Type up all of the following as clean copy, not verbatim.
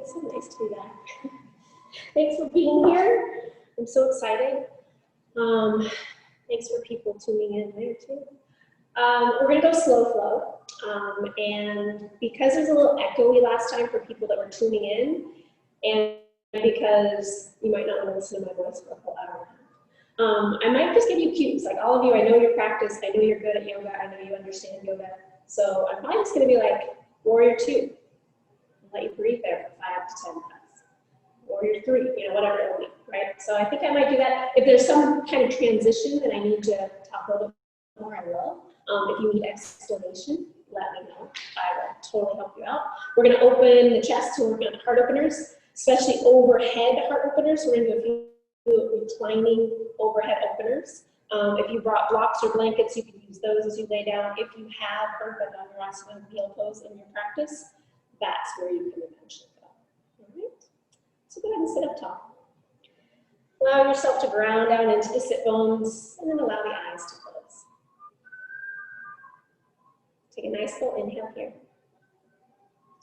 It's so nice to be back. Thanks for being here. I'm so excited. Thanks for people tuning in there too. We're gonna go slow flow. And because there's a little echoey last time for people that were tuning in, and because you might not want to listen to my voice for a whole hour, I might just give you cues. Like all of you, I know your practice, I know you're good at yoga, I know you understand yoga. So I'm probably just gonna be like warrior 2. Let you breathe there for 5 to 10 breaths. Warrior 3, you know, whatever it will be, right? So I think I might do that. If there's some kind of transition that I need to talk a little bit more, I will. If you need explanation, let me know. I will totally help you out. We're gonna open the chest, so we're gonna heart openers, especially overhead heart openers. So we're gonna do a few reclining overhead openers. If you brought blocks or blankets, you can use those as you lay down. If you have Urdhva Dhanurasana wheel pose in your practice, that's where you can eventually go. All right? So go ahead and sit up tall. Allow yourself to ground down into the sit bones, and then allow the eyes to close. Take a nice full inhale here,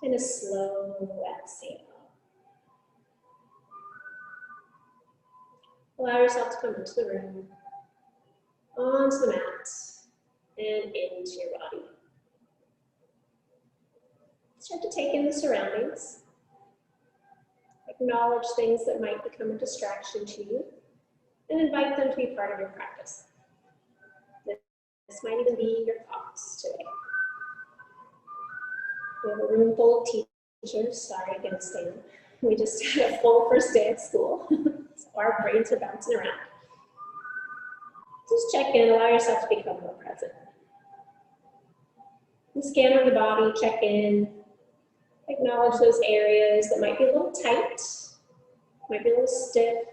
and a slow exhale. Allow yourself to come into the room, onto the mat, and into your body. Start to take in the surroundings. Acknowledge things that might become a distraction to you, and invite them to be part of your practice. This might even be your thoughts today. We have a room full of teachers. Sorry, against Stan. We just had a full first day at school, so our brains are bouncing around. Just check in, allow yourself to become more present. And scan on the body, check in, acknowledge those areas that might be a little tight, might be a little stiff.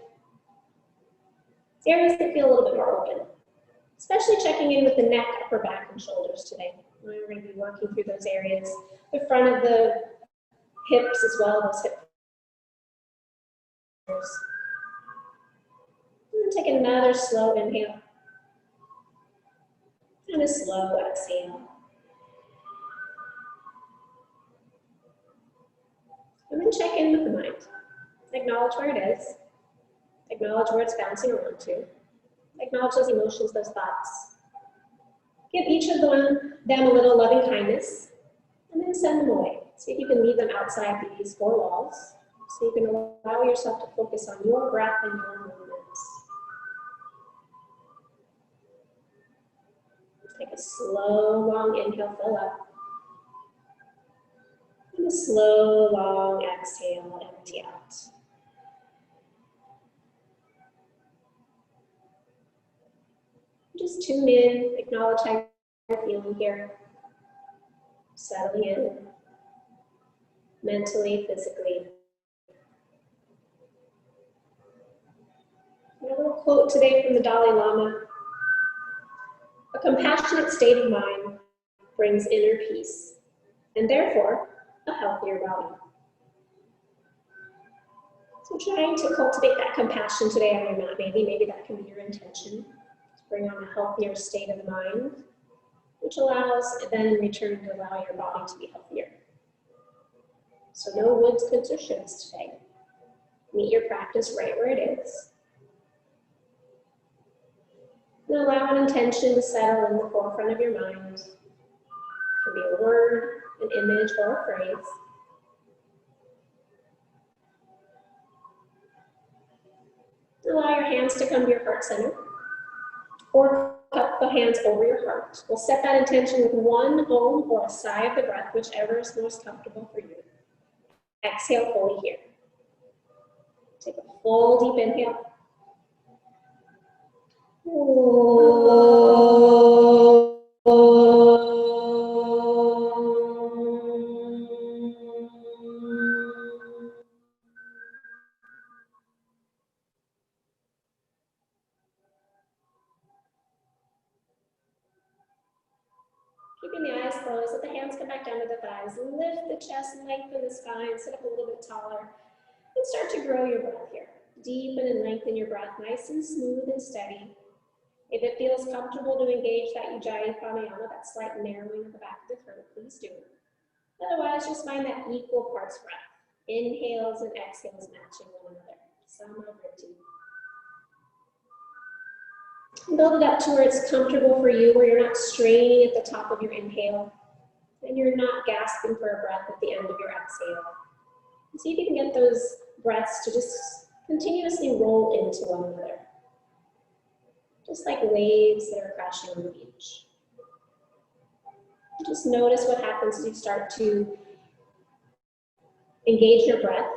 Areas that feel a little bit more open. Especially checking in with the neck, upper back, and shoulders today. We're going to be working through those areas. The front of the hips as well, those hip. And then take another slow inhale. And a slow exhale. And then check in with the mind. Acknowledge where it is. Acknowledge where it's bouncing around to. Acknowledge those emotions, those thoughts. Give each of them a little loving kindness, and then send them away. See if you can leave them outside these 4 walls, so you can allow yourself to focus on your breath and your movements. Take a slow, long inhale, fill up. And a slow, long exhale, empty out. Just tune in, acknowledge how you're feeling here. Settling in, mentally, physically. We have a little quote today from the Dalai Lama. A compassionate state of mind brings inner peace, and therefore, a healthier body. So trying to cultivate that compassion today on your mat, maybe that can be your intention. Bring on a healthier state of mind, which allows then in return to allow your body to be healthier. So no woulds, coulds, or shoulds today. Meet your practice right where it is. And allow an intention to settle in the forefront of your mind. It can be a word, an image, or a phrase. Allow your hands to come to your heart center. Or cup the hands over your heart. We'll set that intention with 1 Om or a sigh of the breath, whichever is most comfortable for you. Exhale fully here. Take a full deep inhale. Keeping the eyes closed, let the hands come back down to the thighs. Lift the chest, lengthen the spine, sit up a little bit taller, and start to grow your breath here. Deepen and lengthen your breath, nice and smooth and steady. If it feels comfortable to engage that Ujjayi Pranayama, that slight narrowing of the back of the throat, please do. Otherwise, just find that equal parts breath. Inhales and exhales matching one another. Samavriti. Build it up to where it's comfortable for you, where you're not straining at the top of your inhale, and you're not gasping for a breath at the end of your exhale. See if you can get those breaths to just continuously roll into one another, just like waves that are crashing on the beach. Just notice what happens as you start to engage your breath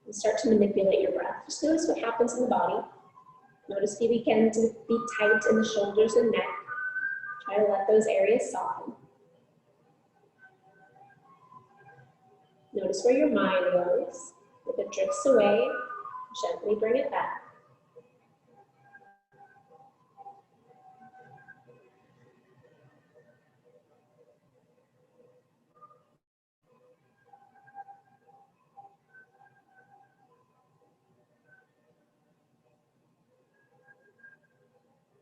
and start to manipulate your breath. Just notice what happens in the body. Notice if you begin to be tight in the shoulders and neck. Try to let those areas soften. Notice where your mind goes. If it drifts away, gently bring it back.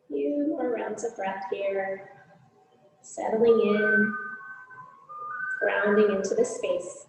Few more rounds of breath here. Settling in, grounding into the space.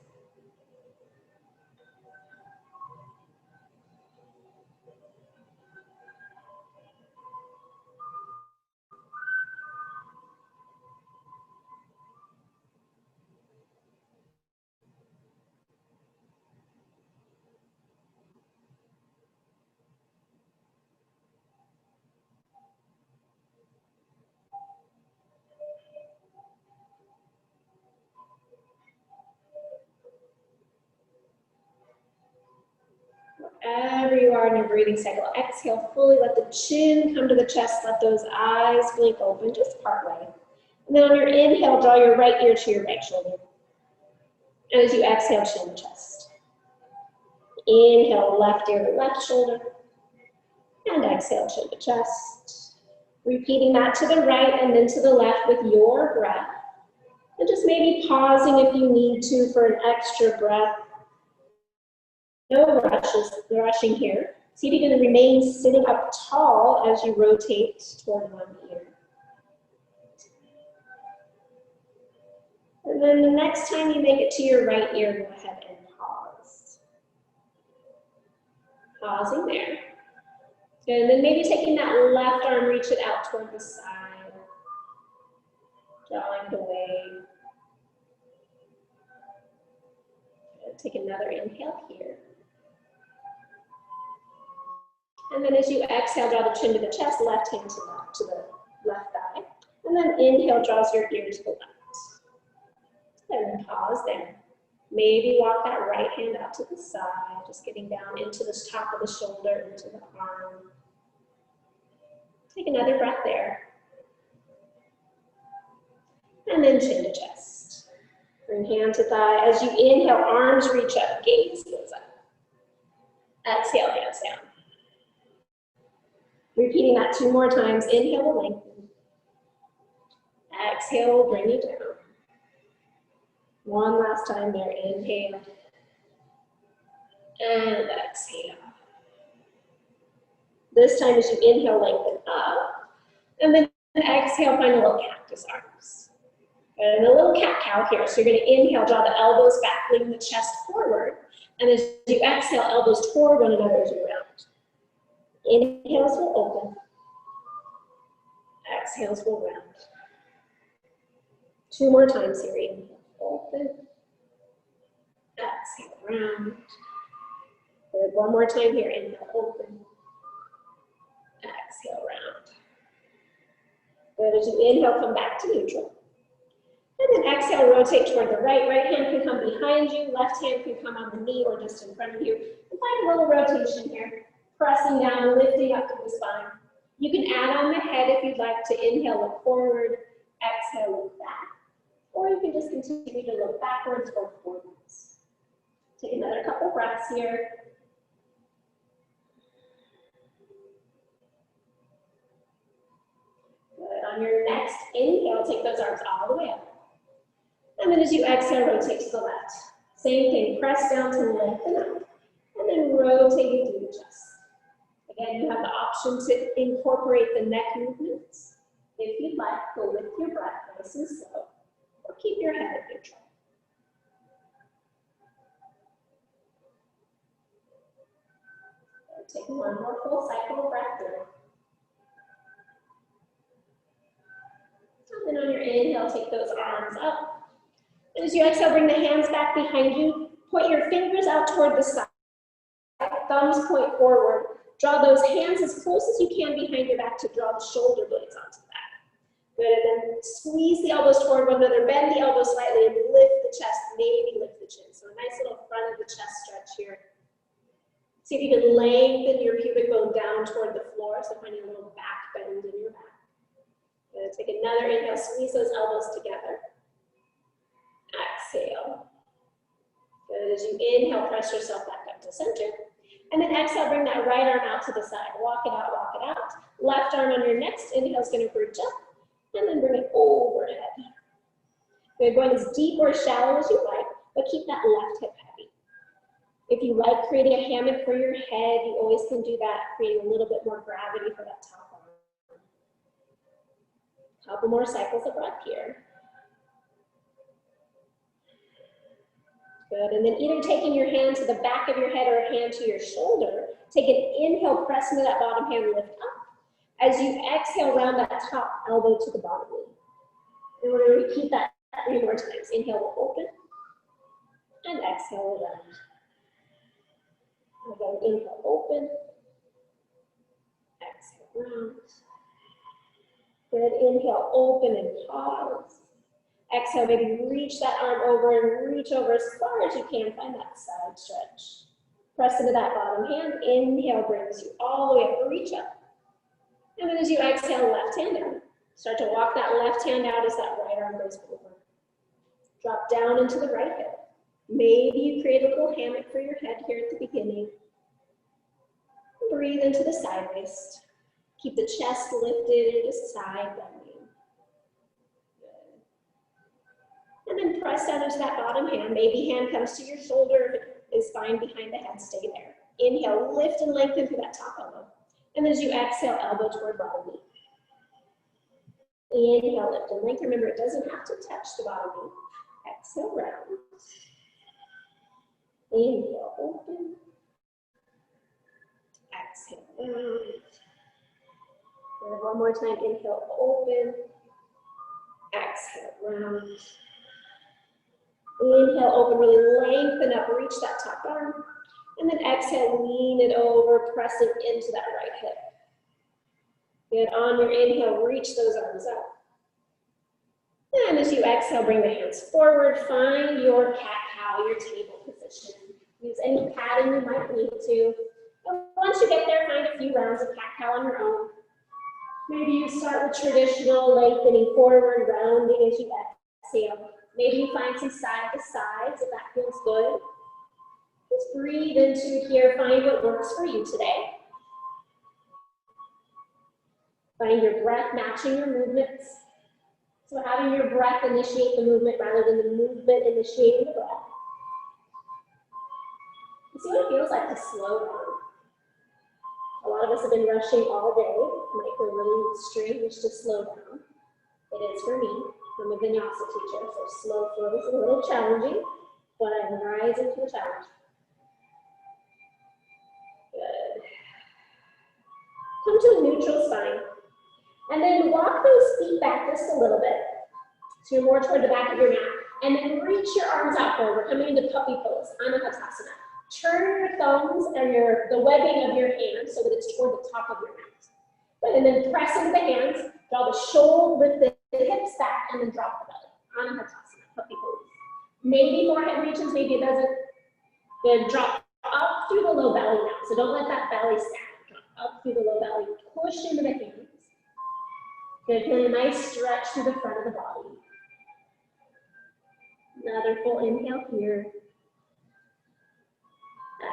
Wherever you are in your breathing cycle, exhale fully, let the chin come to the chest, let those eyes blink open, just partway. And then on your inhale, draw your right ear to your right shoulder. And as you exhale, chin to chest. Inhale, left ear to left shoulder. And exhale, chin to chest. Repeating that to the right and then to the left with your breath. And just maybe pausing if you need to for an extra breath. No rushing here. See if you can remain sitting up tall as you rotate toward one ear. And then the next time you make it to your right ear, go ahead and pause. Pausing there. Good. And then maybe taking that left arm, reach it out toward the side. Drawing it away. Good. Take another inhale here. And then as you exhale, draw the chin to the chest, left hand to the left thigh. And then inhale, draws your ear to the left. And then pause there. Maybe walk that right hand out to the side, just getting down into the top of the shoulder, into the arm. Take another breath there. And then chin to chest. Bring hand to thigh. As you inhale, arms reach up, gaze goes up. Exhale, hands down. Repeating that 2 more times. Inhale will lengthen. Exhale will bring you down. One last time there. Inhale. And exhale. This time as you inhale, lengthen up. And then exhale, find a little cactus arms. And a little cat-cow here. So you're going to inhale, draw the elbows back, bring the chest forward. And as you exhale, elbows toward one another as you round. Inhales will open. Exhales will round. 2 more times here. Inhale, open. Exhale, round. Good. 1 more time here. Inhale, open. Exhale, round. Good. As you inhale, come back to neutral. And then exhale, rotate toward the right. Right hand can come behind you. Left hand can come on the knee or just in front of you. And find a little rotation here. Pressing down, lifting up to the spine. You can add on the head if you'd like to inhale, look forward, exhale, look back. Or you can just continue to look backwards or forwards. Take another couple breaths here. Good. On your next inhale, take those arms all the way up. And then as you exhale, rotate to the left. Same thing, press down to lengthen up. And then rotate through the chest. Again, you have the option to incorporate the neck movements. If you'd like, go with your breath, nice and slow, or keep your head at neutral. Take one more full cycle of breath through. And then on your inhale, take those arms up. And as you exhale, bring the hands back behind you. Point your fingers out toward the side. Thumbs point forward. Draw those hands as close as you can behind your back to draw the shoulder blades onto the back. Good, and then squeeze the elbows toward one another. Bend the elbows slightly and lift the chest, maybe lift the chin. So a nice little front of the chest stretch here. See if you can lengthen your pubic bone down toward the floor, so finding a little back bend in your back. Good. Take another inhale, squeeze those elbows together. Exhale. Good. As you inhale, press yourself back up to center. And then exhale, bring that right arm out to the side. Walk it out, walk it out. Left arm on your next inhale is going to reach up, and then bring it overhead. Good. Going as deep or shallow as you like, but keep that left hip heavy. If you like creating a hammock for your head, you always can do that, creating a little bit more gravity for that top arm. Couple more cycles of breath here. Good, and then either taking your hand to the back of your head or a hand to your shoulder, take an inhale, press into that bottom hand, lift up. As you exhale, round that top elbow to the bottom knee. And we're going to repeat that 3 more times. Inhale will open, and exhale will round. Again, inhale, open, exhale, round. Good, inhale, open and pause. Exhale, maybe reach that arm over and reach over as far as you can. Find that side stretch. Press into that bottom hand. Inhale brings you all the way up, reach up. And then as you exhale, left hand down. Start to walk that left hand out as that right arm goes over. Drop down into the right hip. Maybe you create a little hammock for your head here at the beginning. Breathe into the side waist. Keep the chest lifted and just side bending. Good. And then press down into that bottom hand. Maybe hand comes to your shoulder. If it is fine behind the head, stay there. Inhale, lift and lengthen through that top elbow. And as you exhale, elbow toward bottom knee. Inhale, lift and lengthen. Remember, it doesn't have to touch the bottom knee. Exhale, round. Inhale, open. Exhale, round. And one more time, inhale, open. Exhale, round. Inhale, open, really lengthen up, reach that top arm. And then exhale, lean it over, pressing into that right hip. Good, on your inhale, reach those arms up. And as you exhale, bring the hands forward, find your cat-cow, your table position. Use any padding you might need to. And once you get there, find a few rounds of cat-cow on your own. Maybe you start with traditional lengthening forward, rounding as you exhale. Maybe you find some side to sides if that feels good. Just breathe into here, find what works for you today. Find your breath matching your movements. So having your breath initiate the movement rather than the movement initiating the breath. And see what it feels like to slow down. A lot of us have been rushing all day. It might feel really strange to slow down. It is for me. I'm a vinyasa teacher, so slow flow is a little challenging, but I'm rising to the challenge. Good. Come to a neutral spine. And then walk those feet back just a little bit. So you're more toward the back of your mat. And then reach your arms out forward, coming into puppy pose, Anahatasana. Turn your thumbs and the webbing of your hands so that it's toward the top of your mat. Good. And then press into the hands, draw the shoulder, lift the hips back, and then drop the belly. Anahatasana, puppy pose. Maybe forehead reaches, maybe it doesn't. Then drop up through the low belly now. So don't let that belly sag. Drop up through the low belly. Push into the hands. Good. Feeling a nice stretch through the front of the body. Another full inhale here.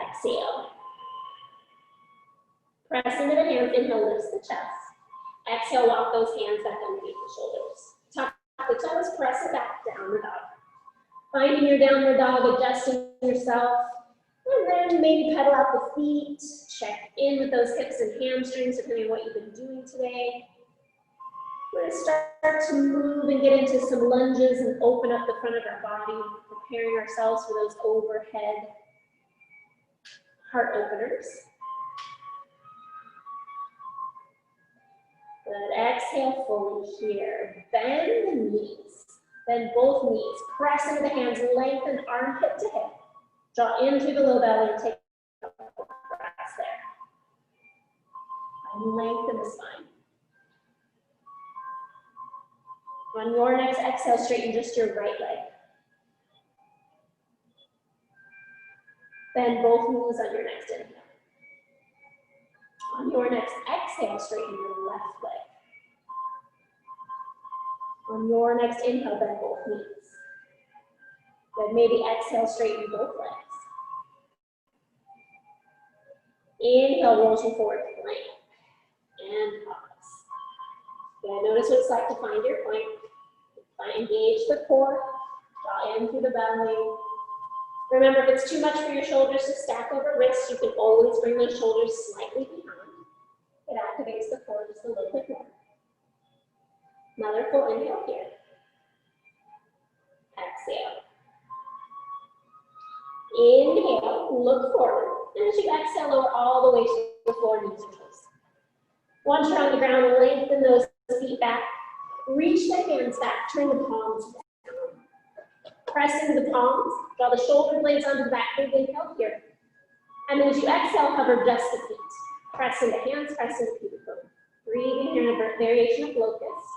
Exhale. Press into the hands. Inhale, lifts the chest. Exhale, walk those hands back underneath the shoulders. Tuck the toes, press it back, downward dog. Finding your downward dog, adjusting yourself. And then maybe pedal out the feet. Check in with those hips and hamstrings, depending on what you've been doing today. We're going to start to move and get into some lunges and open up the front of our body, preparing ourselves for those overhead heart openers. Good. Exhale fully here. Bend the knees. Bend both knees. Press into the hands. Lengthen arm hip to hip. Draw in through the low belly and take a breath there. And lengthen the spine. On your next exhale, straighten just your right leg. Bend both knees on your next inhale. On your next exhale, straighten your left leg. On your next inhale, bend both knees. Then maybe exhale, straighten both legs. Inhale, rolls you forward, plank. And pause. Then notice what it's like to find your plank. Engage the core, draw in through the belly. Remember, if it's too much for your shoulders to stack over wrists, you can always bring those shoulders slightly behind. It activates the core just a little bit more. Another full inhale here. Exhale. Inhale, look forward. And as you exhale, lower all the way to the floor, knees and toes. Once you're on the ground, lengthen those feet back. Reach the hands back, turn the palms down. Press into the palms, draw the shoulder blades onto the back, big inhale here. And then as you exhale, hover just the feet. Press into hands, press into pubic bone. Breathing here in a variation of locust.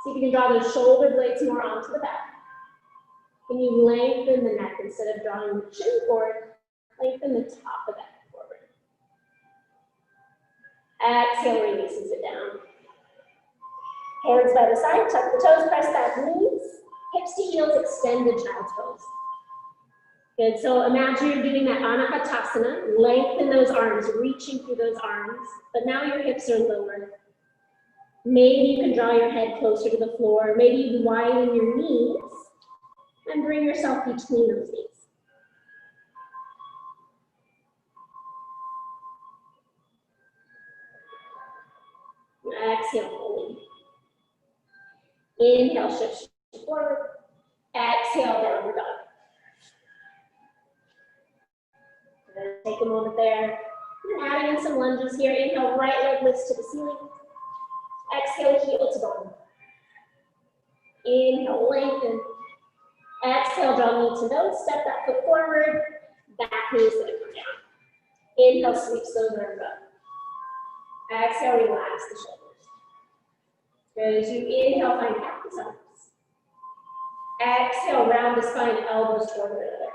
See if you can draw those shoulder blades more onto the back. Can you lengthen the neck instead of drawing the chin forward? Lengthen the top of the head forward. Exhale, releases it down. Hands by the side, tuck the toes, press back knees, hips to heels, extend the child's pose. Good, so imagine you're doing that Anahatasana, lengthen those arms, reaching through those arms, but now your hips are lower. Maybe you can draw your head closer to the floor, maybe you widen your knees, and bring yourself between those knees. Exhale fully. Inhale, shift forward. Exhale, downward dog. Take a moment there. And adding in some lunges here. Inhale, right leg lifts to the ceiling. Exhale, heel to bone. Inhale, lengthen. Exhale, draw knee to nose. Step that foot forward. Back knee's gonna come down. Inhale, sweeps those arms up. Exhale, relax the shoulders. Good, as you inhale, find cactus arms. Exhale, round the spine, elbows toward one another.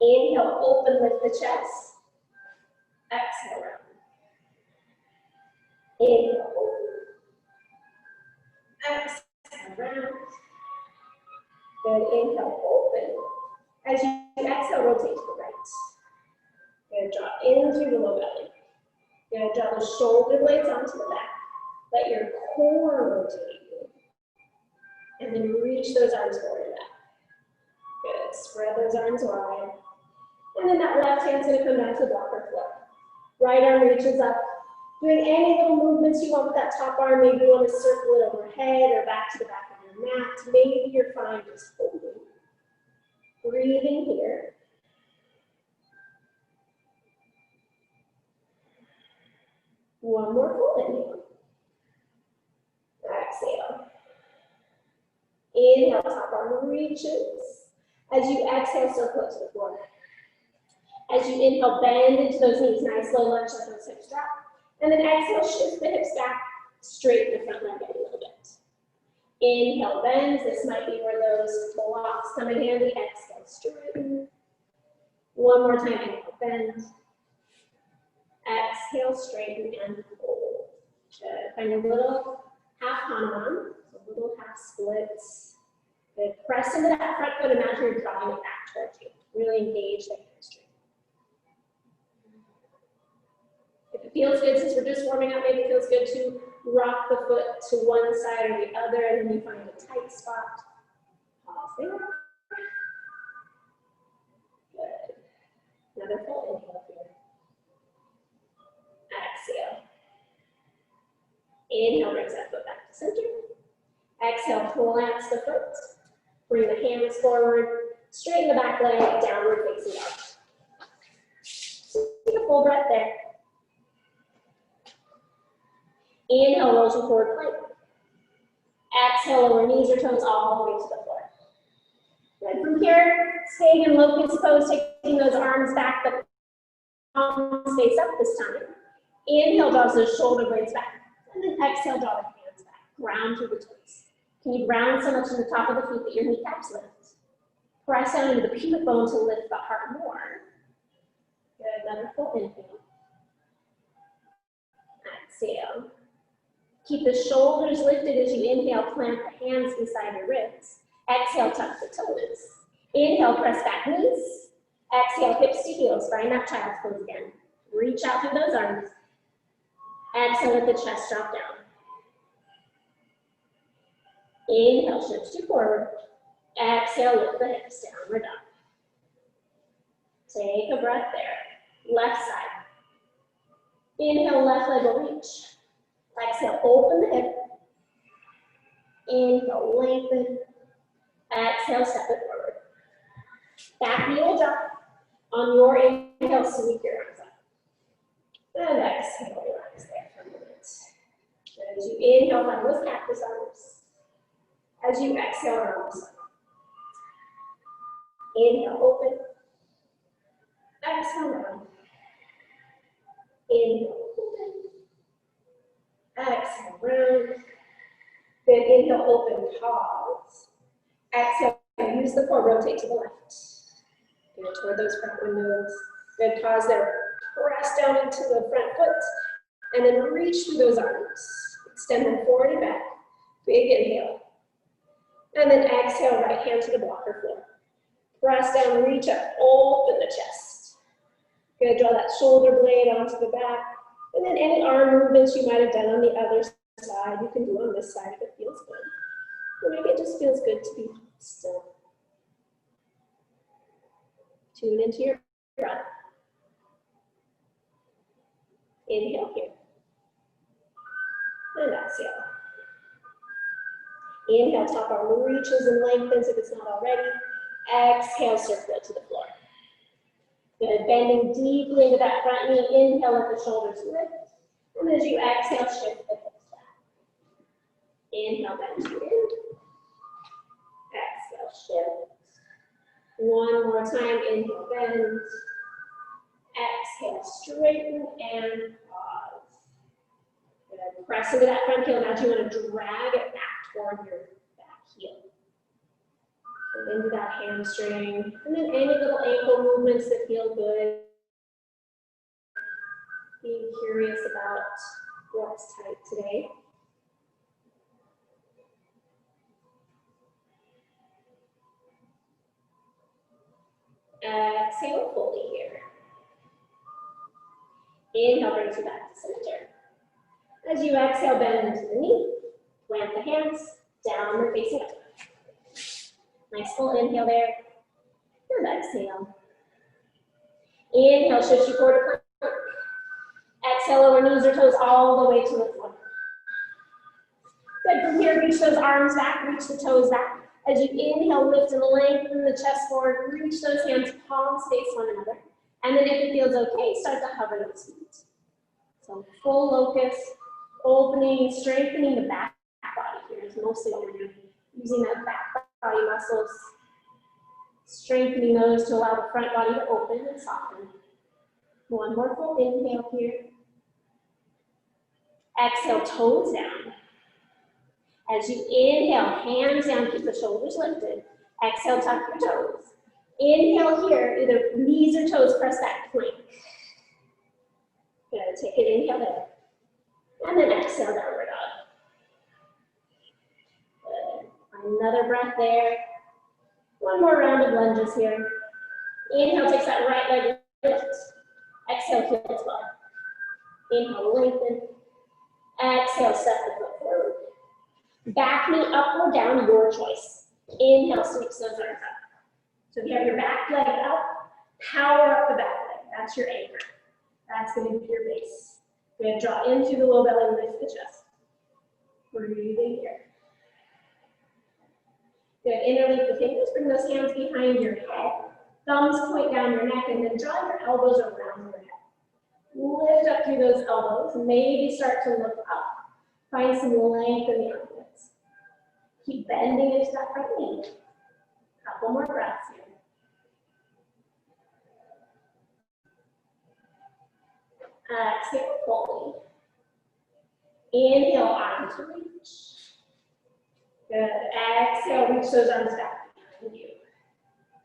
Inhale, open, lift the chest. Exhale, round. Inhale, open. Exhale, round. Good, inhale, open. As you exhale, rotate to the right. Good, draw in through the low belly. Good, draw the shoulder blades onto the back. Let your core rotate. And then reach those arms forward and back. Good, spread those arms wide. And then that left hand's gonna come down to the blocker floor. Right arm reaches up. Doing any little movements you want with that top arm. Maybe you want to circle it overhead or back to the back of your mat. Maybe you're fine just holding. Breathing here. One more full inhale. Exhale. Inhale, top arm reaches. As you exhale, circle it to the floor. As you inhale, bend into those knees. Nice low lunge, let those hips drop. And then exhale, shift the hips back, straighten the front leg a little bit. Inhale, bends. This might be where those blocks come in handy. Exhale, straighten. One more time, inhale, bend. Exhale, straighten and fold. Good. Find a little half Hanuman, a little half splits. Good. Press into that front foot. Imagine you're drawing it back towards you. Really engage the hamstring. If it feels good, since we're just warming up, maybe it feels good to rock the foot to one side or the other, and then you find a tight spot. Pause there. Good. Another full inhale here. Exhale. Inhale, brings that foot back to center. Exhale, plants the foot. Bring the hands forward. Straighten the back leg, downward facing dog. Take a full breath there. Inhale, rolls you forward plank. Exhale, lower knees or toes all the way to the floor. Good. From here, staying in locust pose, taking those arms back, the palms face up this time. Inhale, draws those shoulder blades back. And then exhale, draw the hands back. Ground through the toes. Can you ground so much in the top of the feet that your kneecaps lift? Press down into the pubic bone to lift the heart more. Good. Another full inhale. Exhale. Keep the shoulders lifted as you inhale, plant the hands beside your ribs. Exhale, tuck the toes. Inhale, press back knees. Exhale, hips to heels. Find that child's pose again. Reach out through those arms. Exhale, let the chest drop down. Inhale, shift you forward. Exhale, lift the hips down. We're done. Take a breath there. Left side. Inhale, left leg will reach. Exhale, open the hip. Inhale, lengthen. Exhale, step it forward. Back knee will drop. On your inhale, sweep your arms up. And exhale, relax there for a minute. As you inhale, find those cactus arms. As you exhale, arms up. Inhale, open. Exhale, round. Inhale, open. Exhale, round. Then inhale, open, pause. Exhale, use the core, rotate to the left. Good, toward those front windows. Good, pause there. Press down into the front foot. And then reach through those arms. Extend them forward and back. Big inhale. And then exhale, right hand to the blocker floor. Press down, reach up, open the chest. Good, draw that shoulder blade onto the back. And then any arm movements you might have done on the other side, you can do on this side if it feels good. Or maybe it just feels good to be still. Tune into your breath. Inhale here. And exhale. Inhale, top arm reaches and lengthens if it's not already. Exhale, circle it to the floor. Good, bending deeply into that front knee. Inhale, let the shoulders lift. And as you exhale, shift the hips back. Inhale, bend to in. Exhale, shift. One more time, inhale, bend. Exhale, straighten and pause. Good. Press into that front heel. Now you want to drag it back toward your back heel. And into that hamstring. And then any little ankle movements that feel good. Being curious about what's tight today. Exhale fully here. Inhale, brings you back to center. As you exhale, bend into the knee. Plant the hands down and facing up. Nice full inhale there. And exhale. Inhale, shift you forward to plank. Exhale, lower knees or toes all the way to the floor. Good, from here, reach those arms back, reach the toes back. As you inhale, lift and lengthen the chest forward, reach those hands, palms face one another. And then if it feels okay, start to hover those feet. So full locust, opening, strengthening the back body here is mostly what we're doing. Using that back body muscles, strengthening those to allow the front body to open and soften. One more full inhale here. Exhale, toes down. As you inhale, hands down, keep the shoulders lifted. Exhale, tuck your toes. Inhale here, either knees or toes, press that plank. Good, take an inhale there. And then exhale, downward dog. Good. Another breath there. One more round of lunges here. Inhale, takes that right leg lift. Exhale, heel to bar. Inhale, lengthen. Exhale, step the foot forward. Back knee up or down, your choice. Inhale, sweeps those arms up. So if you have your back leg up, power up the back leg. That's your anchor. That's going to be your base. Good, draw in through the low belly, lift the chest. Breathing here. Good, interleave the fingers, bring those hands behind your head. Thumbs point down your neck, and then draw your elbows around your head. Lift up through those elbows, maybe start to look up. Find some length in the armpits. Keep bending into that front knee. Couple more breaths here. Exhale fully. Inhale, arms to reach. Good. Exhale, reach those arms back behind you.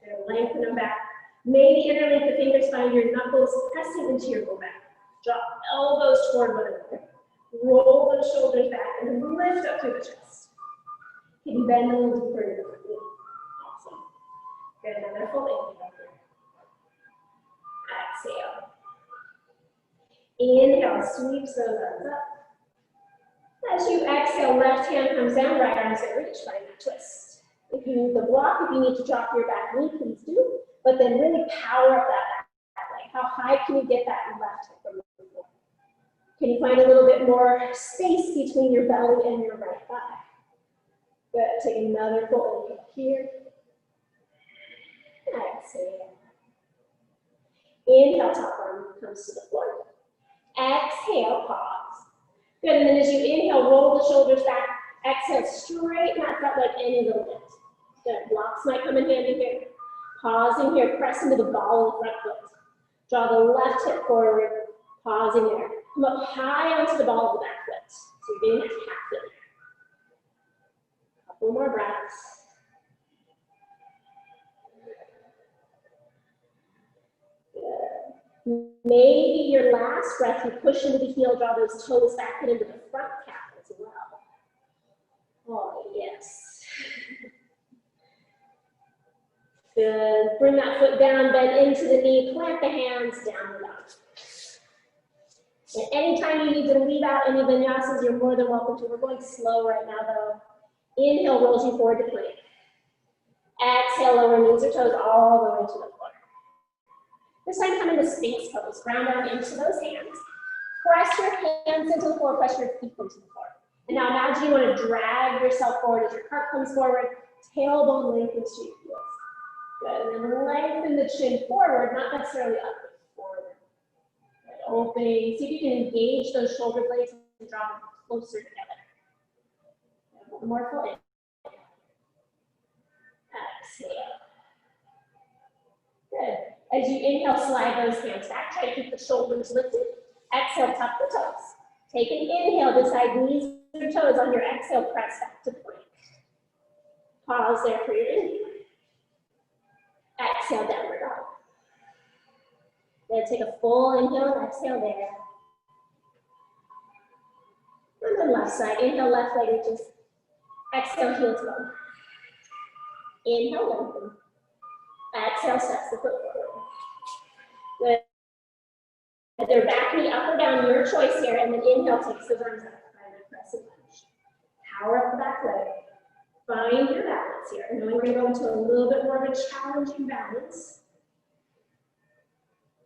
Good. Lengthen them back. Maybe interlink the fingers, find your knuckles pressing into your low back. Drop elbows toward one another. Roll those shoulders back and lift up through the chest. Can you bend a little deeper into the knee? Awesome. Good. Another full inhale here. Exhale. Inhale, sweeps those arms up. As you exhale, left hand comes down, right arm's gonna reach, find that twist. If you need the block, if you need to drop your back knee, please do. But then really power up that back leg. How high can you get that left hip from the floor? Can you find a little bit more space between your belly and your right thigh? Good. Take another full inhale here. Exhale. Inhale, top arm comes to the floor. Exhale, pause. Good, and then as you inhale, roll the shoulders back. Exhale, straighten that front leg any little bit. Good, blocks might come in handy here. Pausing here, press into the ball of the front foot. Draw the left hip forward, pausing there. Come up high onto the ball of the back foot. So you're getting that tap in there. Couple more breaths. Maybe your last breath, you push into the heel, draw those toes back and into the front calf as well. Oh, yes. Good. Bring that foot down, bend into the knee, plant the hands down the dog. And anytime you need to leave out any vinyasas, you're more than welcome to. We're going slow right now, though. Inhale rolls you forward to plank. Exhale, lower knees or toes all the way to the floor. This time, come into Sphinx pose. Ground down into those hands. Press your hands into the floor, press your feet into the floor. And now imagine you want to drag yourself forward as your heart comes forward, tailbone lengthens to your heels. Good, and then lengthen the chin forward, not necessarily up, but forward. Good, opening, see if you can engage those shoulder blades and draw them closer together. Good, one more full in. Exhale. Good. As you inhale, slide those hands back. Try to keep the shoulders lifted. Exhale, tuck the toes. Take an inhale, decide knees or toes. On your exhale, press back to plank. Pause there for your inhale. Exhale, downward dog. Then take a full inhale and exhale there. And then left side. Inhale, left leg reaches. Exhale, heel to bone. Inhale, lengthen. Exhale, steps the foot forward. Good. Either back knee up or down, your choice here, and then inhale takes those arms up. Press and punch. Power up the back leg. Find your balance here. And then we're going to go into a little bit more of a challenging balance.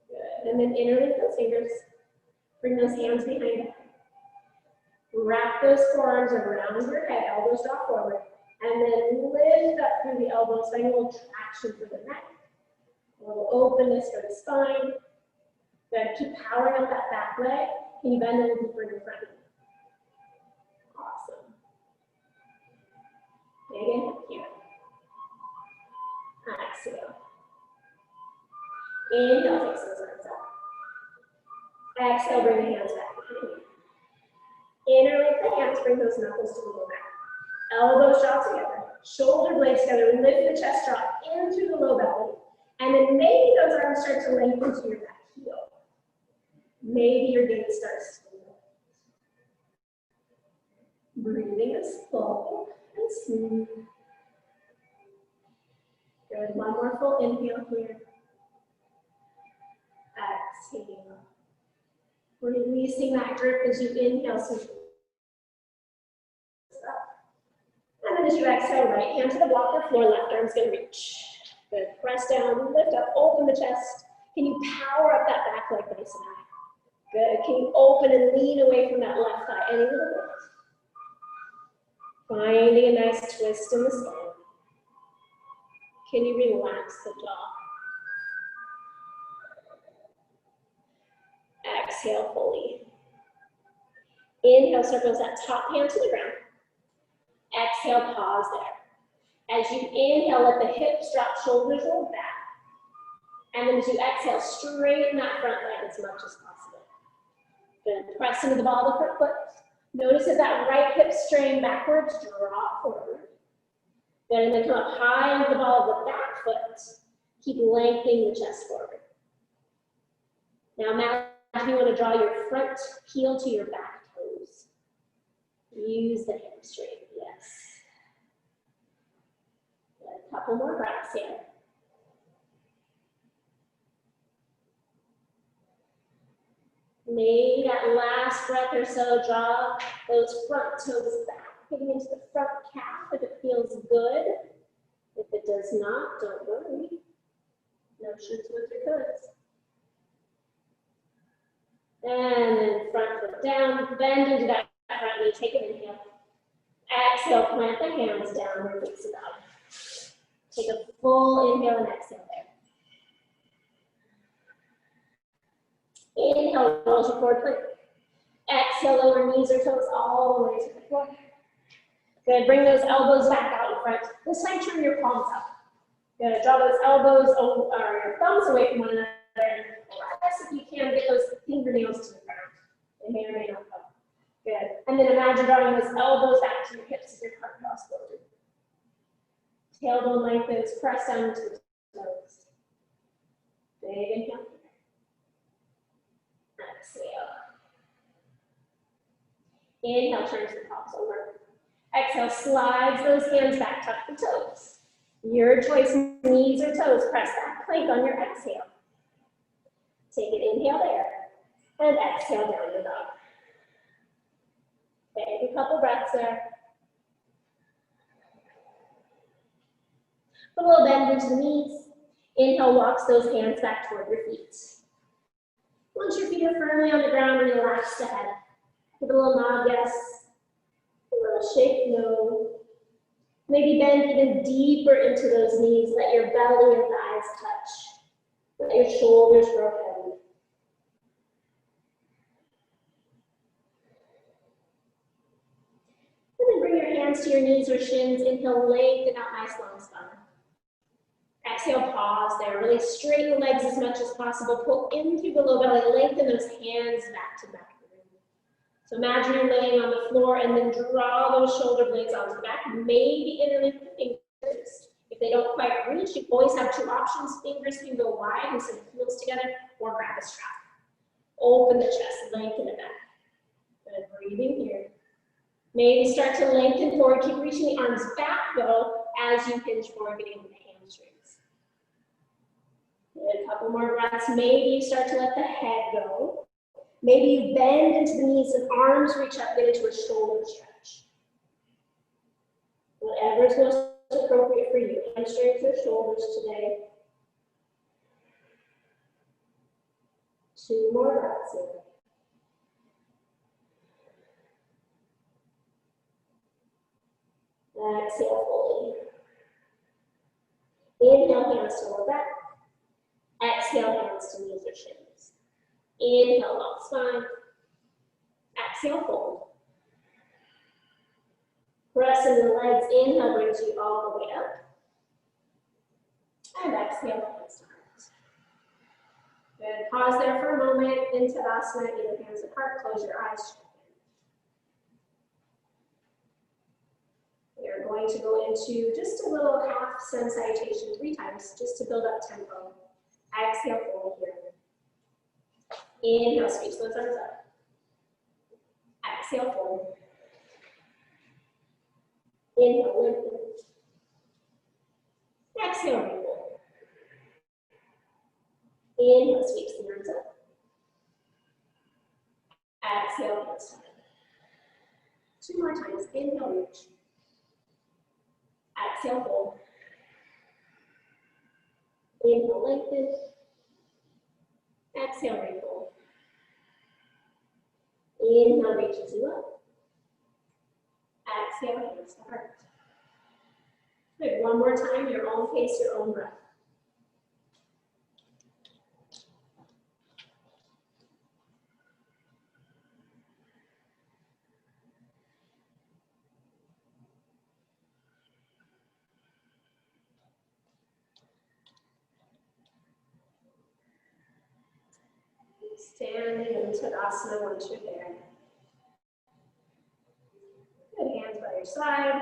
Good. And then interlink those fingers. Bring those hands behind you. Wrap those forearms around your head, elbows draw forward. And then lift up through the elbows, find a little traction for the neck. A little openness for the spine. Good. Keep powering up that back leg. Can you bend a little deeper in your front knee? Awesome. Big inhale here. Exhale. Inhale, takes those arms up. Exhale, bring the hands back behind you. Interlink the hands, bring those knuckles to the low back. Elbows draw together. Shoulder blades together. Lift the chest, drop into the low belly. And then maybe those arms start to lengthen to your back heel. Maybe your gaze starts to move. Breathing is full and smooth. Good. One more full inhale here. Exhale. Releasing that grip as you inhale. And then as you exhale, right hand to the block or floor, left arm's gonna reach. Good. Press down, lift up, open the chest. Can you power up that back leg nice and high? Good. Can you open and lean away from that left thigh any little bit? Finding a nice twist in the spine. Can you relax the jaw? Exhale fully. Inhale, circles that top hand to the ground. Exhale, pause there. As you inhale, let the hips drop, shoulders roll back. And then as you exhale, straighten that front leg as much as possible. Good. Press into the ball of the front foot. Notice as that right hip strain backwards, drop forward. Good, and then come up high onto the ball of the back foot. Keep lengthening the chest forward. Now imagine you want to draw your front heel to your back toes. Use the hamstring, yes. Good. A couple more breaths here. Maybe that last breath or so, draw those front toes back, getting into the front calf if it feels good. If it does not, don't worry. No shoots with your toes. And then front foot down, bend into that front knee, take an inhale. Exhale, plant the hands down, release it out. Take a full inhale and exhale there. Inhale, roll to forward plank. Exhale, lower knees or toes all the way to the floor. Good, bring those elbows back out in front. This time turn your palms up. Good, draw those elbows or your thumbs away from one another. Press if you can, get those fingernails to the ground. They may or may not come. Good, and then imagine drawing those elbows back to your hips as your heart cross forward. Tailbone lengthens, press down into the toes. Big inhale. Exhale. Inhale, turns the palms over. Exhale, slides those hands back, tuck the toes. Your choice, knees or toes, press that plank on your exhale. Take an inhale there, and exhale down the dog. Take a couple breaths there. Put a little bend into the knees. Inhale, walks those hands back toward your feet. Once your feet are firmly on the ground, relax the head. Give a little nod, yes. A little shake, no. Maybe bend even deeper into those knees. Let your belly and thighs touch. Let your shoulders grow heavy. And then bring your hands to your knees or shins. Inhale, lengthen out nice long spine. Exhale, pause there. Really straighten the legs as much as possible. Pull in through the low belly. Lengthen those hands back to the back of the room. So imagine you're laying on the floor and then draw those shoulder blades onto the back. Maybe interlace the fingers. If they don't quite reach, you always have two options. Fingers can go wide and send the heels together, or grab a strap. Open the chest, lengthen it back. Good, breathing here. Maybe start to lengthen forward. Keep reaching the arms back, though, as you hinge forward, getting into the hamstrings. Good, a couple more breaths. Maybe you start to let the head go. Maybe you bend into the knees and arms reach up, get into a shoulder stretch. Whatever is most appropriate for you. Hamstrings or shoulders today. 2 more breaths here. Exhale fully. Inhale, hands to lower back. Exhale, hands to knees or shins. Inhale, long spine. Exhale, fold. Press into the legs. Inhale brings you all the way up. And exhale, hands to heart. Good. Pause there for a moment. Into Tadasana, either hands at heart. Close your eyes. We are going to go into just a little half sun salutation 3 times, just to build up tempo. Exhale, fold here. Inhale, sweep those arms up. Exhale, fold. Inhale, lengthen. Exhale, refold. Inhale, sweeps the arms up. Exhale, hands to heart. 2 more times. Inhale, reach. Exhale, fold. Inhale, lengthen. Exhale, refold. Inhale, reaches you up. Exhale, hands to heart. Good. One more time, your own pace, your own breath. Standing in Tadasana once you're there. Good, hands by your side.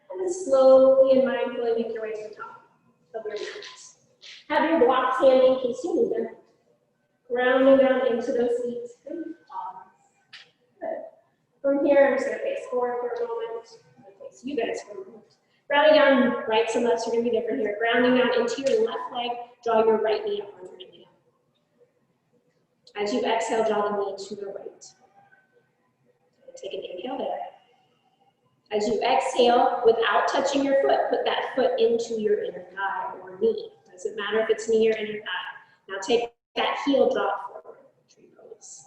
And then slowly and mindfully make your way to the top of your mat. Have your blocks handy in case you need them. Rounding down into those feet. And pause. Good. From here, I'm just going to face forward for a moment. I'm going to face you guys for a moment. Rounding down, rights and lefts are going to be different here. Grounding down into your left leg, draw your right knee up on your inhale. As you exhale, draw the knee to the right. Take an inhale there. As you exhale, without touching your foot, put that foot into your inner thigh or knee. Doesn't matter if it's knee or inner thigh. Now take that heel drop forward, tree pose.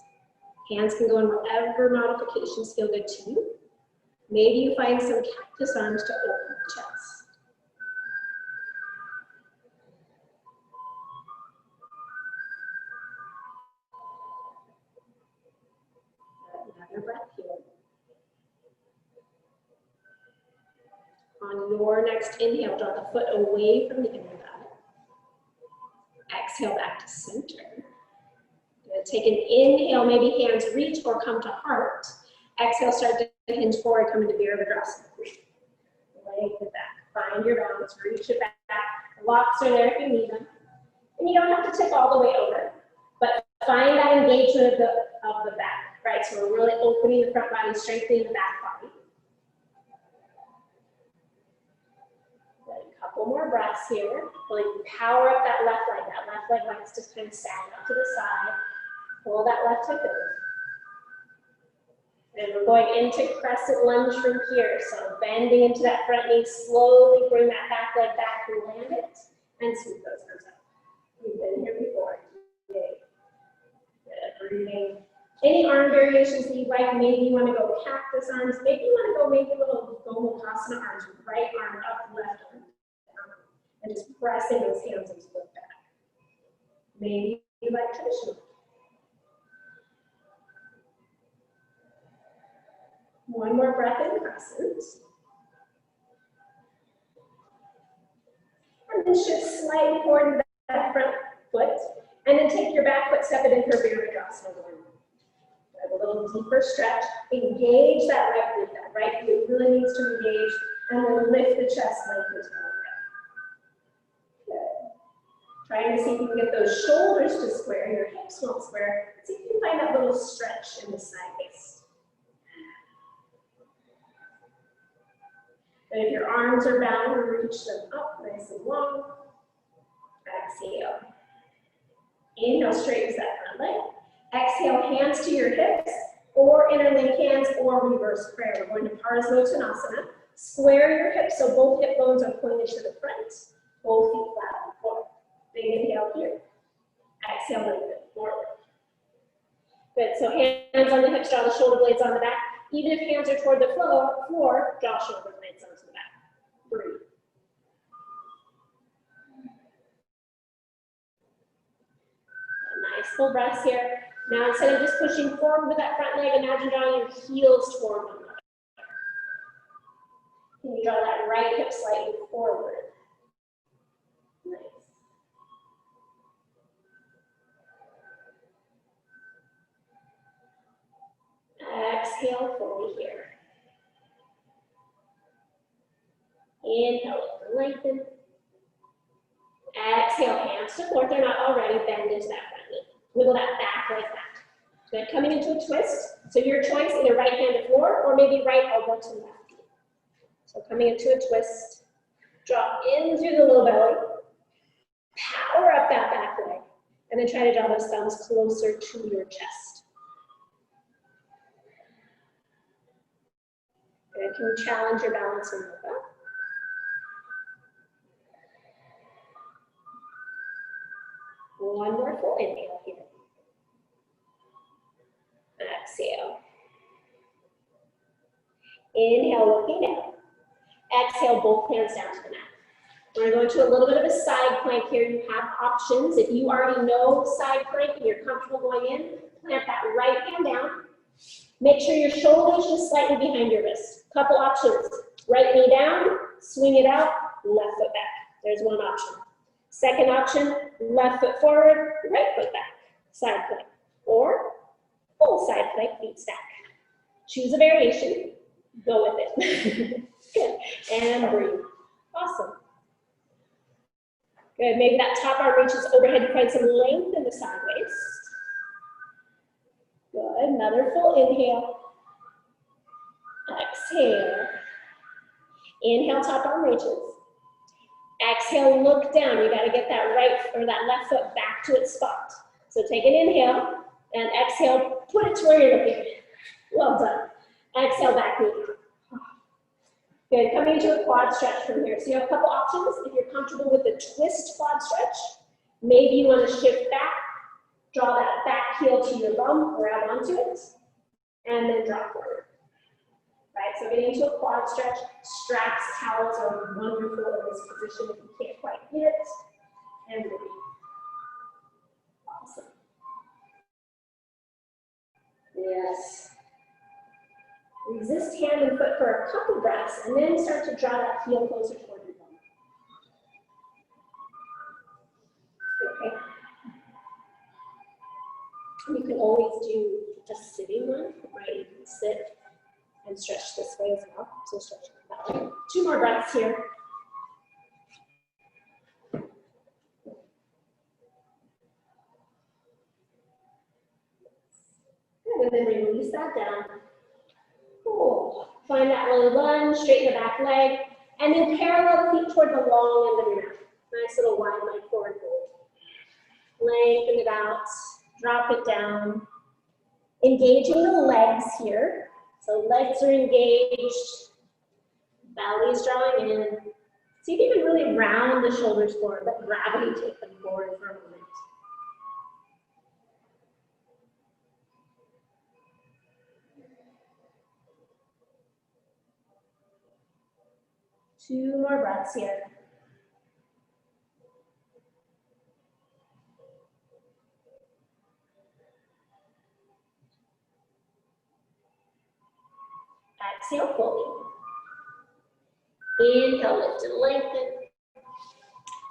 Hands can go in whatever modifications feel good to you. Maybe you find some cactus arms to open the chest. Another breath here. On your next inhale, draw the foot away from the inner thigh. Exhale back to center. Good. Take an inhale, maybe hands reach or come to heart. Exhale, start to hinge forward, come into Virabhadrasana. Leg it back. Find your balance, reach it back. The locks are there if you need them. And you don't have to tip all the way over, but find that engagement of the back, right? So we're really opening the front body, strengthening the back body. A couple more breaths here. Really power up that left leg. That left leg likes to kind of sag out to the side. Pull that left hip in. And we're going into crescent lunge from here. So bending into that front knee, slowly bring that back leg back and land it, and sweep those arms up. We've been here before. Yay. Good. Breathing. Any arm variations that you like, maybe you want to go cactus arms, maybe you want to go maybe a little Gomukhasana arms, right arm up, left arm down, and just pressing those hands into the back. Maybe you like traditional. One more breath in crescent. And then shift slightly forward to that front foot. And then take your back foot, step it in for Virabhadrasana. A little deeper stretch. Engage that right glute. That right glute really needs to engage. And then lift the chest, lengthen the tailbone. Good. Trying to see if you can get those shoulders to square, your hips won't square. See if you can find that little stretch in the side waist. And if your arms are bound, reach them up nice and long. Exhale. Inhale, straightens that front leg. Exhale, hands to your hips, or interlink hands, or reverse prayer. We're going to Parsvottanasana. Square your hips so both hip bones are pointed to the front. Both feet flat on the floor. Big inhale here. Exhale, lengthen forward. Good, so hands on the hips, draw the shoulder blades on the back. Even if hands are toward the floor, draw shoulder blades onto the back. Breathe. A nice full breath here. Now instead of just pushing forward with that front leg, imagine drawing your heels toward one another. Can you draw that right hip slightly forward? Nice. Exhale fully here. Inhale, lengthen. Exhale, hands to floor. If they're not already, bend into that front knee. Wiggle that back leg back. Good, coming into a twist. So your choice, either right hand to floor or maybe right elbow to left knee. So coming into a twist. Draw in through the low belly. Power up that back leg. And then try to draw those thumbs closer to your chest. Good, can you challenge your balance in yoga? One more full inhale here. Exhale. Inhale, looking down. Exhale, both hands down to the mat. We're going to go into a little bit of a side plank here. You have options. If you already know side plank and you're comfortable going in, plant that right hand down. Make sure your shoulder is just slightly behind your wrist. Couple options. Right knee down, swing it out, left foot back. There's one option. Second option, left foot forward, right foot back, side plank. or full side plank feet stack. Choose a variation, go with it. Good, and breathe. Awesome. Good, maybe that top arm reaches overhead, find some length in the side waist. Good, another full inhale. Exhale. Inhale, top arm reaches. Exhale, look down. You gotta get that right or that left foot back to its spot. So take an inhale and exhale, put it to where you're looking. Well done. Exhale, back knee down. Good, coming into a quad stretch from here. So you have a couple options. If you're comfortable with the twist quad stretch, maybe you wanna shift back, draw that back heel to your bum, grab onto it, and then drop forward. Right, so getting into a quad stretch, straps, towels are wonderful in this position if you can't quite get it, and breathe. Awesome. Yes. Resist hand and foot for a couple breaths, and then start to draw that heel closer toward your bum. Okay. You can always do a sitting one, right? You can sit and stretch this way as well. So stretch that way. 2 more breaths here. Good, and then release that down. Cool. Find that little lunge, straighten the back leg, and then parallel the feet toward the long end of your mat. Nice little wide leg forward fold. Lengthen it out, drop it down. Engaging the legs here. So legs are engaged, belly's drawing in. See if you can really round the shoulders forward, let gravity take them forward for a moment. Two more breaths here. Exhale fully. Inhale, lift and lengthen.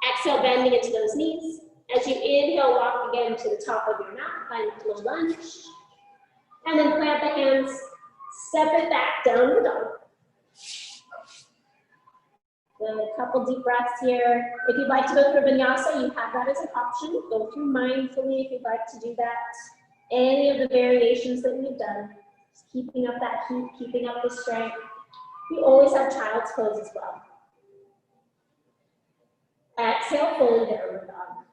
Exhale, bending into those knees. As you inhale, walk again to the top of your mat, find a little lunge. And then plant the hands, step it back, down the dog. A couple deep breaths here. If you'd like to go through vinyasa, you have that as an option. Go through mindfully if you'd like to do that. Any of the variations that we've done. Just keeping up that heat, keeping up the strength. You always have child's pose as well. Exhale, fully downward dog.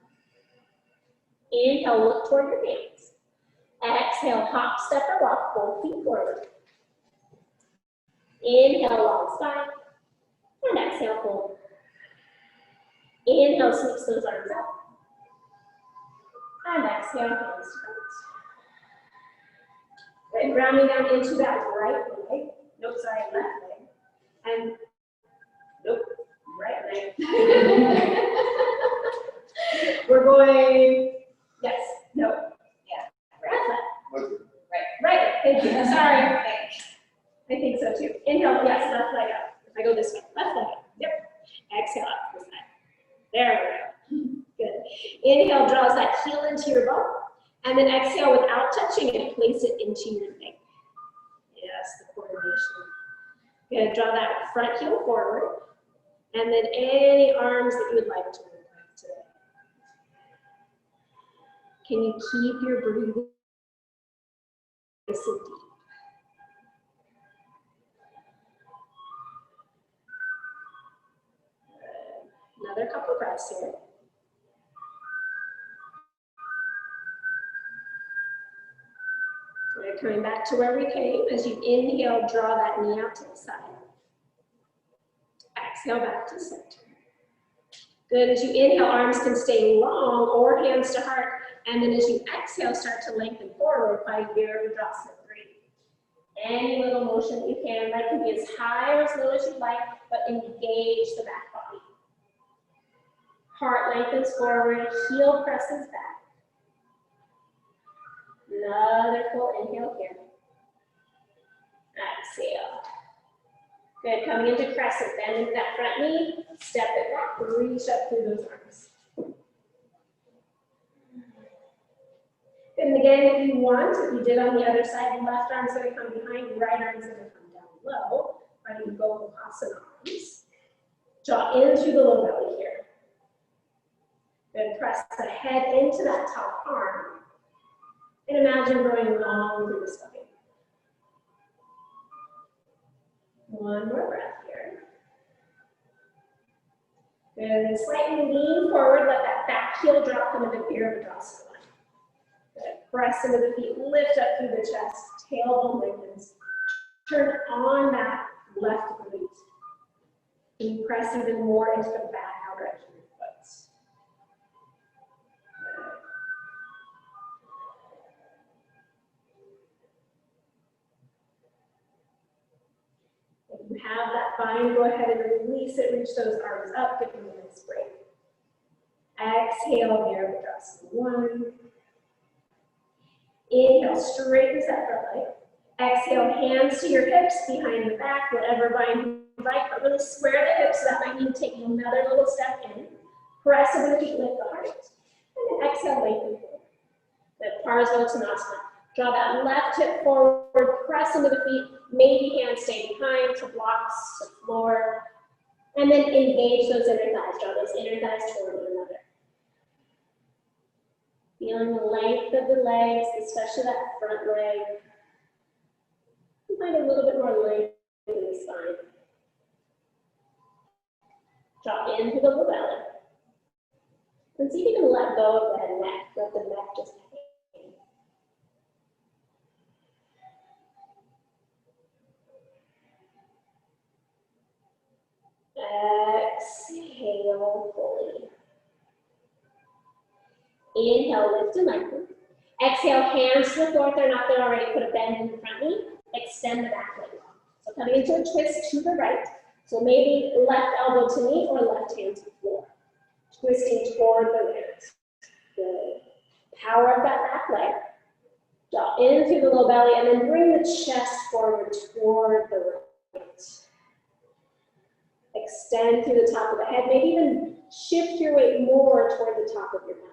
Inhale, look toward your hands. Exhale, hop, step, or walk, both feet forward. Inhale, long spine. And exhale, fold. Inhale, sweeps those arms up. And exhale, hands to front. Right, grounding down into that right leg. Nope, sorry, left leg. And, nope, right leg. We're going, yes, no, yeah, right leg. Right, thank you, sorry. I think so too. Inhale, yes, left leg up. If I go this way, left leg up, yep. Exhale up this side. There we go. Good. Inhale draws that heel into your bum. And then exhale without touching it, place it into your neck. Yes, the coordination. Good, draw that front heel forward. And then any arms that you would like to work with today. Can you keep your breathing nice and deep? Good. Another couple breaths here. Good, coming back to where we came. As you inhale, draw that knee out to the side. Exhale back to center. Good, as you inhale, arms can stay long or hands to heart. And then as you exhale, start to lengthen forward by your Virasana 3. Any little motion that you can, that can be as high or as low as you'd like, but engage the back body. Heart lengthens forward, heel presses back. Another full inhale here. Exhale. Good, coming into crescent, bend into that front knee, step it back, reach up through those arms. Good, And again, if you want, if you did on the other side, the left arm's going to come behind, the right arm's going to come down low. Finding Gopasana arms. Draw in through the low belly here. Then press the head into that top arm. And imagine going long through the stomach. One more breath here. And then slightly lean forward, let that back heel drop into the Virabhadrasana. Press into the feet, lift up through the chest, tailbone lengthens. Turn on that left glute. And press even more into the back outer edge of your foot. If you have that bind, go ahead and release it, reach those arms up, give them a nice break. Exhale, Virabhadrasana. One. Inhale, straightens that front leg. Exhale, hands to your hips, behind the back, whatever bind you like, but really square the hips, so that might mean taking another little step in. Press into the feet, lift the heart. And then exhale, lengthen forward. Then Parsvottanasana. Draw that left hip forward, press into the feet, maybe hands stay behind to blocks, to floor. And then engage those inner thighs. Draw those inner thighs toward one another. Feeling the length of the legs, especially that front leg. Find a little bit more length in the spine. Drop into the low belly. And see if you can let go of that neck. Let the neck just hang. Exhale fully. Inhale, lift and lengthen. Exhale, hands to the floor if they're not there already. Put a bend in the front knee. Extend the back leg. So coming into a twist to the right. So maybe left elbow to knee or left hand to the floor. Twisting toward the right. Good. Power of that back leg. Draw in through the low belly and then bring the chest forward toward the right. Extend through the top of the head. Maybe even shift your weight more toward the top of your mat.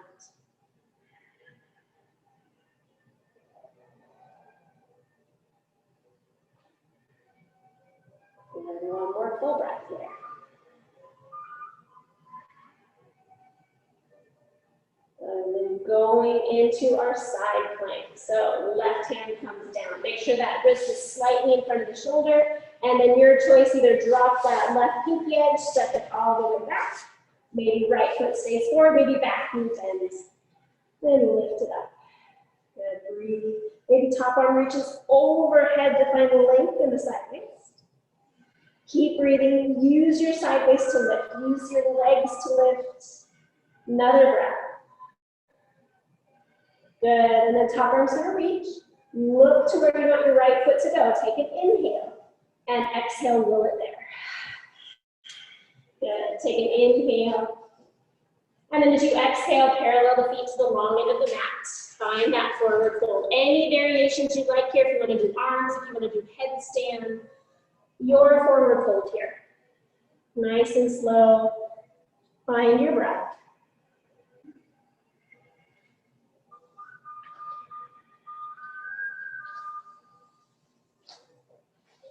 And one more full breath here. And then going into our side plank. So left hand comes down. Make sure that wrist is slightly in front of the shoulder. And then your choice, either drop that left pinky edge, step it all the way back. Maybe right foot stays forward, maybe back knee bends. Then lift it up. Good, breathe. Maybe top arm reaches overhead to find the length in the side waist. Keep breathing. Use your side waist to lift. Use your legs to lift. Another breath. Good, and then top arm's gonna reach. Look to where you want your right foot to go. Take an inhale, and exhale, roll it there. Good, take an inhale. And then as you exhale, parallel the feet to the long end of the mat. Find that forward fold. Any variations you'd like here, if you wanna do arms, if you wanna do headstand, your forward fold here. Nice and slow. Find your breath.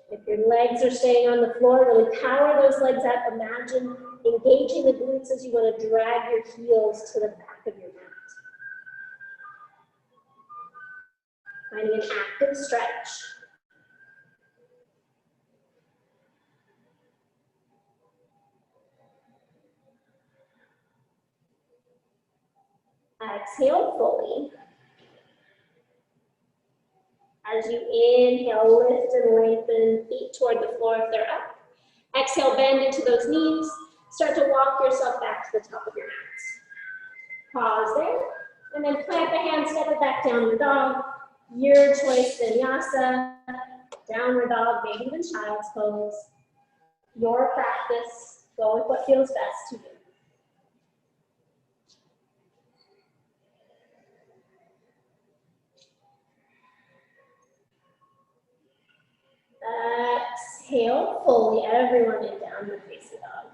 If your legs are staying on the floor, really power those legs up. Imagine engaging the glutes as you want to drag your heels to the back of your mat. Finding an active stretch. Exhale fully. As you inhale, lift and lengthen, feet toward the floor if they're up. Exhale, bend into those knees. Start to walk yourself back to the top of your mat. Pause there, and then plant the hands, step it back, downward dog. Your choice, vinyasa, downward dog, maybe even child's pose. Your practice, go with what feels best to you. Exhale fully, everyone in downward facing dog.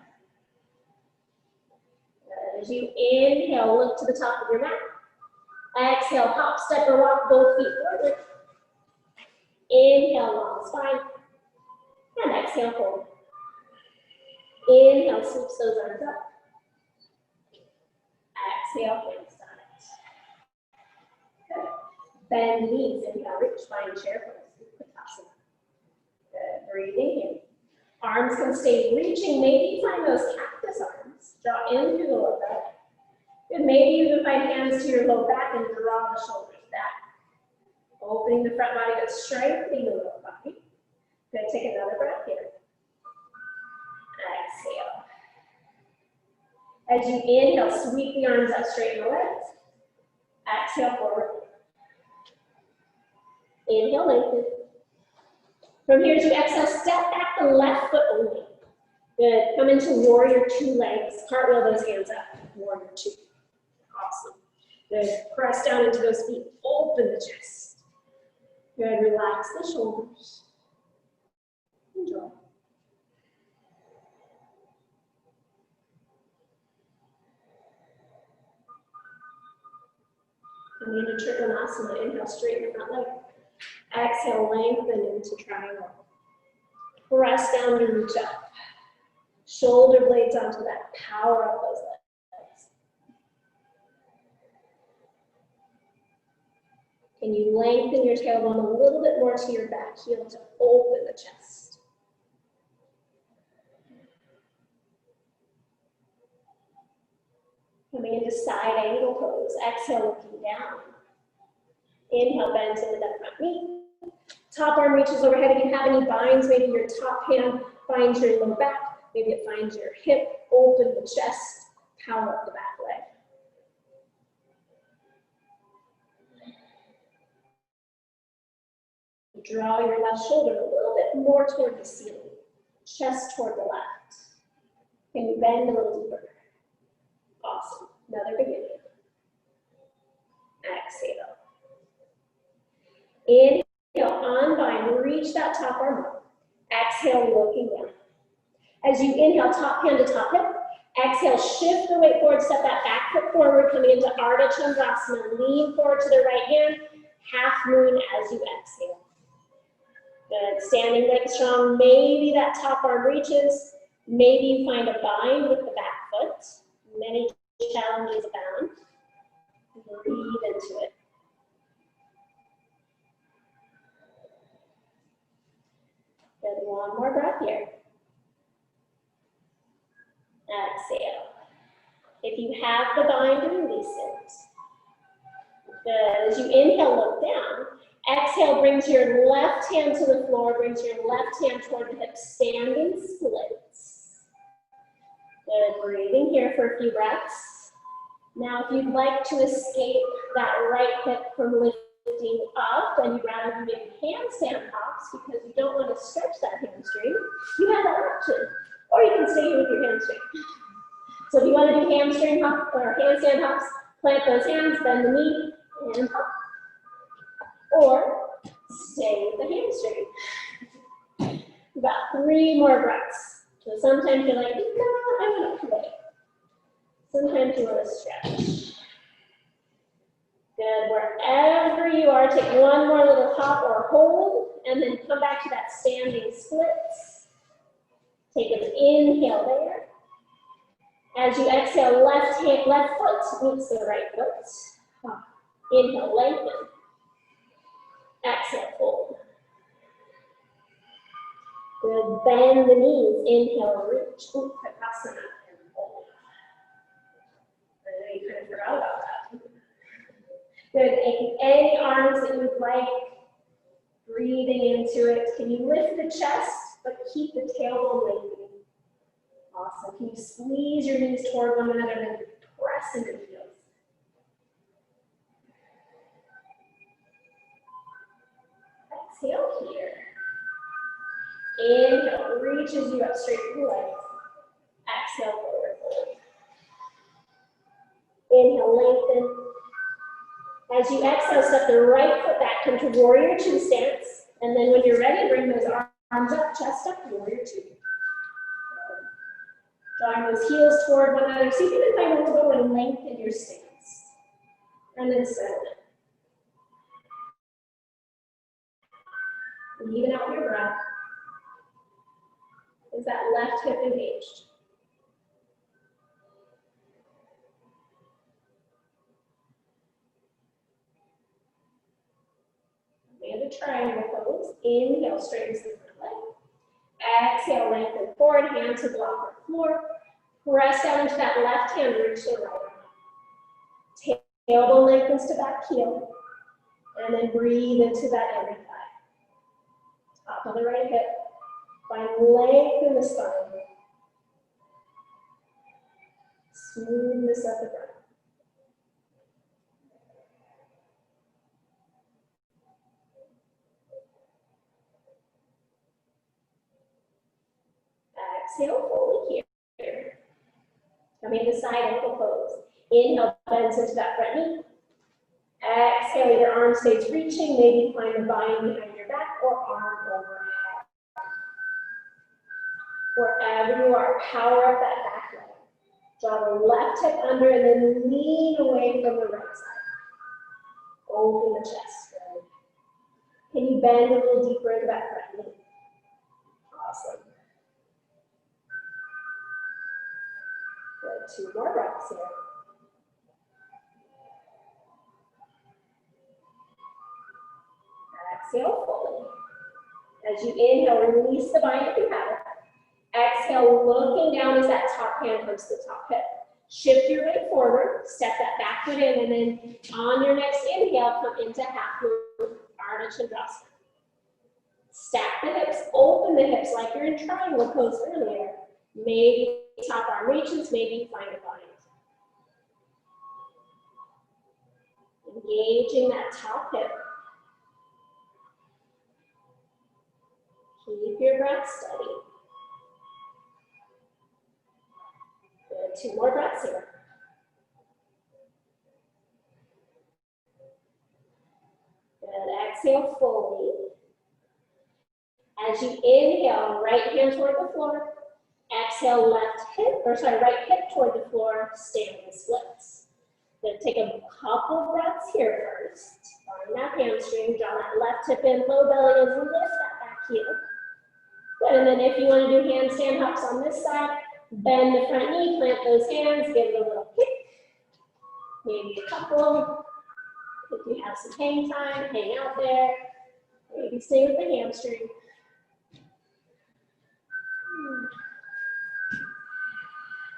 As you inhale, look to the top of your mat. Exhale, hop, step, or walk both feet forward. Inhale, long spine. And exhale, fold. Inhale, sweeps those arms up. Exhale, hands down it. Good. Bend knees, inhale, reach, find chair pose. Good, breathing in. Arms can stay reaching, maybe find those cactus arms. Draw in through the low back. Good, maybe you can find hands to your low back and draw the shoulders back. Opening the front body, but strengthening the lower body. Good, take another breath here. Exhale. As you inhale, sweep the arms up, straighten the legs. Exhale, forward. Inhale, lengthen. From here, as you exhale, step back the left foot only. Good. Come into warrior two legs. Cartwheel those hands up. Warrior two. Awesome. Good. Press down into those feet. Open the chest. Good. Relax the shoulders. Enjoy. Come into Trikonasana. Inhale, straighten the front leg. Exhale, lengthen into triangle. Press down to reach up. Shoulder blades onto that. Power up those legs. Can you lengthen your tailbone a little bit more to your back heel to open the chest? Coming into side angle pose. Exhale, looking down. Inhale, bend to the front knee. Top arm reaches overhead. If you have any binds, maybe your top hand finds your low back. Maybe it finds your hip. Open the chest. Power up the back leg. Draw your left shoulder a little bit more toward the ceiling. Chest toward the left. Can you bend a little deeper? Awesome. Another beginning. Exhale. Inhale, unbind, reach that top arm up. Exhale, looking down. As you inhale, top hand to top hip. Exhale, shift the weight forward, step that back foot forward, coming into Ardha Chandrasana. Lean forward to the right hand, half moon as you exhale. Good, standing leg strong. Maybe that top arm reaches. Maybe you find a bind with the back foot. Many challenges abound. Breathe into it. Good, one more breath here. Exhale. If you have the bind, release it. Good. As you inhale, look down. Exhale, brings your left hand to the floor, brings your left hand toward the hip, standing splits. Good. Breathing here for a few breaths. Now, if you'd like to escape that right hip from lifting up, and you'd rather do maybe handstand hops because you don't want to stretch that hamstring, you have that option. Or you can stay here with your hamstring. So if you want to do hamstring hop or handstand hops, plant those hands, bend the knee, and hop. Or stay with the hamstring. About 3 more breaths. So sometimes you're like, no, I want to play. Sometimes you want to stretch. Good. Wherever you are, take one more little hop or hold, and then come back to that standing splits. Take an inhale there. As you exhale, left foot meets the right foot. Inhale, lengthen. Exhale, fold. Good. Bend the knees. Inhale, reach. Utkatasana and fold. I know you kind of forgot about that. Good. Any arms that you would like, breathing into it. Can you lift the chest, but keep the tailbone lengthening? Awesome. Can you squeeze your knees toward one another and then press into the heels? Exhale here. Inhale, reaches you up straight through the legs. Exhale, forward fold. Inhale, lengthen. As you exhale, step the right foot back, come to warrior two stance. And then when you're ready, bring those arms up, chest up, warrior two. Drawing those heels toward one another. See if you can find a little bit of length in your stance. And then settle it. Even out your breath. Is that left hip engaged? And a triangle pose. Inhale, straightens the front leg. Exhale, lengthen forward, hand to block the floor. Press down into that left hand, reach the right arm. Tailbone lengthens to back heel. And then breathe into that inner thigh. Top of the right hip. Find length in the spine. Smoothness of the breath. Exhale, fully here. Coming to side ankle pose. Inhale, bends into that front knee. Exhale, either arm stays reaching, maybe find the body behind your back or arm overhead. Wherever you are, power up that back leg. Draw the left hip under and then lean away from the right side. Open the chest. Good. Can you bend a little deeper into that front knee? Awesome. Good. 2 more breaths here. Exhale fully. As you inhale, release the bind if you have it. Exhale, looking down as that top hand comes to the top hip. Shift your weight forward, step that back foot in, and then on your next inhale, come into half moon, Ardha Chandrasana. Stack the hips, open the hips like you're in triangle pose earlier. Maybe top arm reaches, maybe you find a bind. Engaging that top hip. Keep your breath steady. Good. 2 more breaths here. Good. Exhale fully. As you inhale, right hand toward the floor. Exhale, right hip toward the floor, standing splits. Then take a couple breaths here first. Find that hamstring, draw that left hip in, low belly, and lift that back heel. Good, and then if you want to do handstand hops on this side, bend the front knee, plant those hands, give it a little kick. Maybe a couple. If you have some hang time, hang out there. Maybe stay with the hamstring.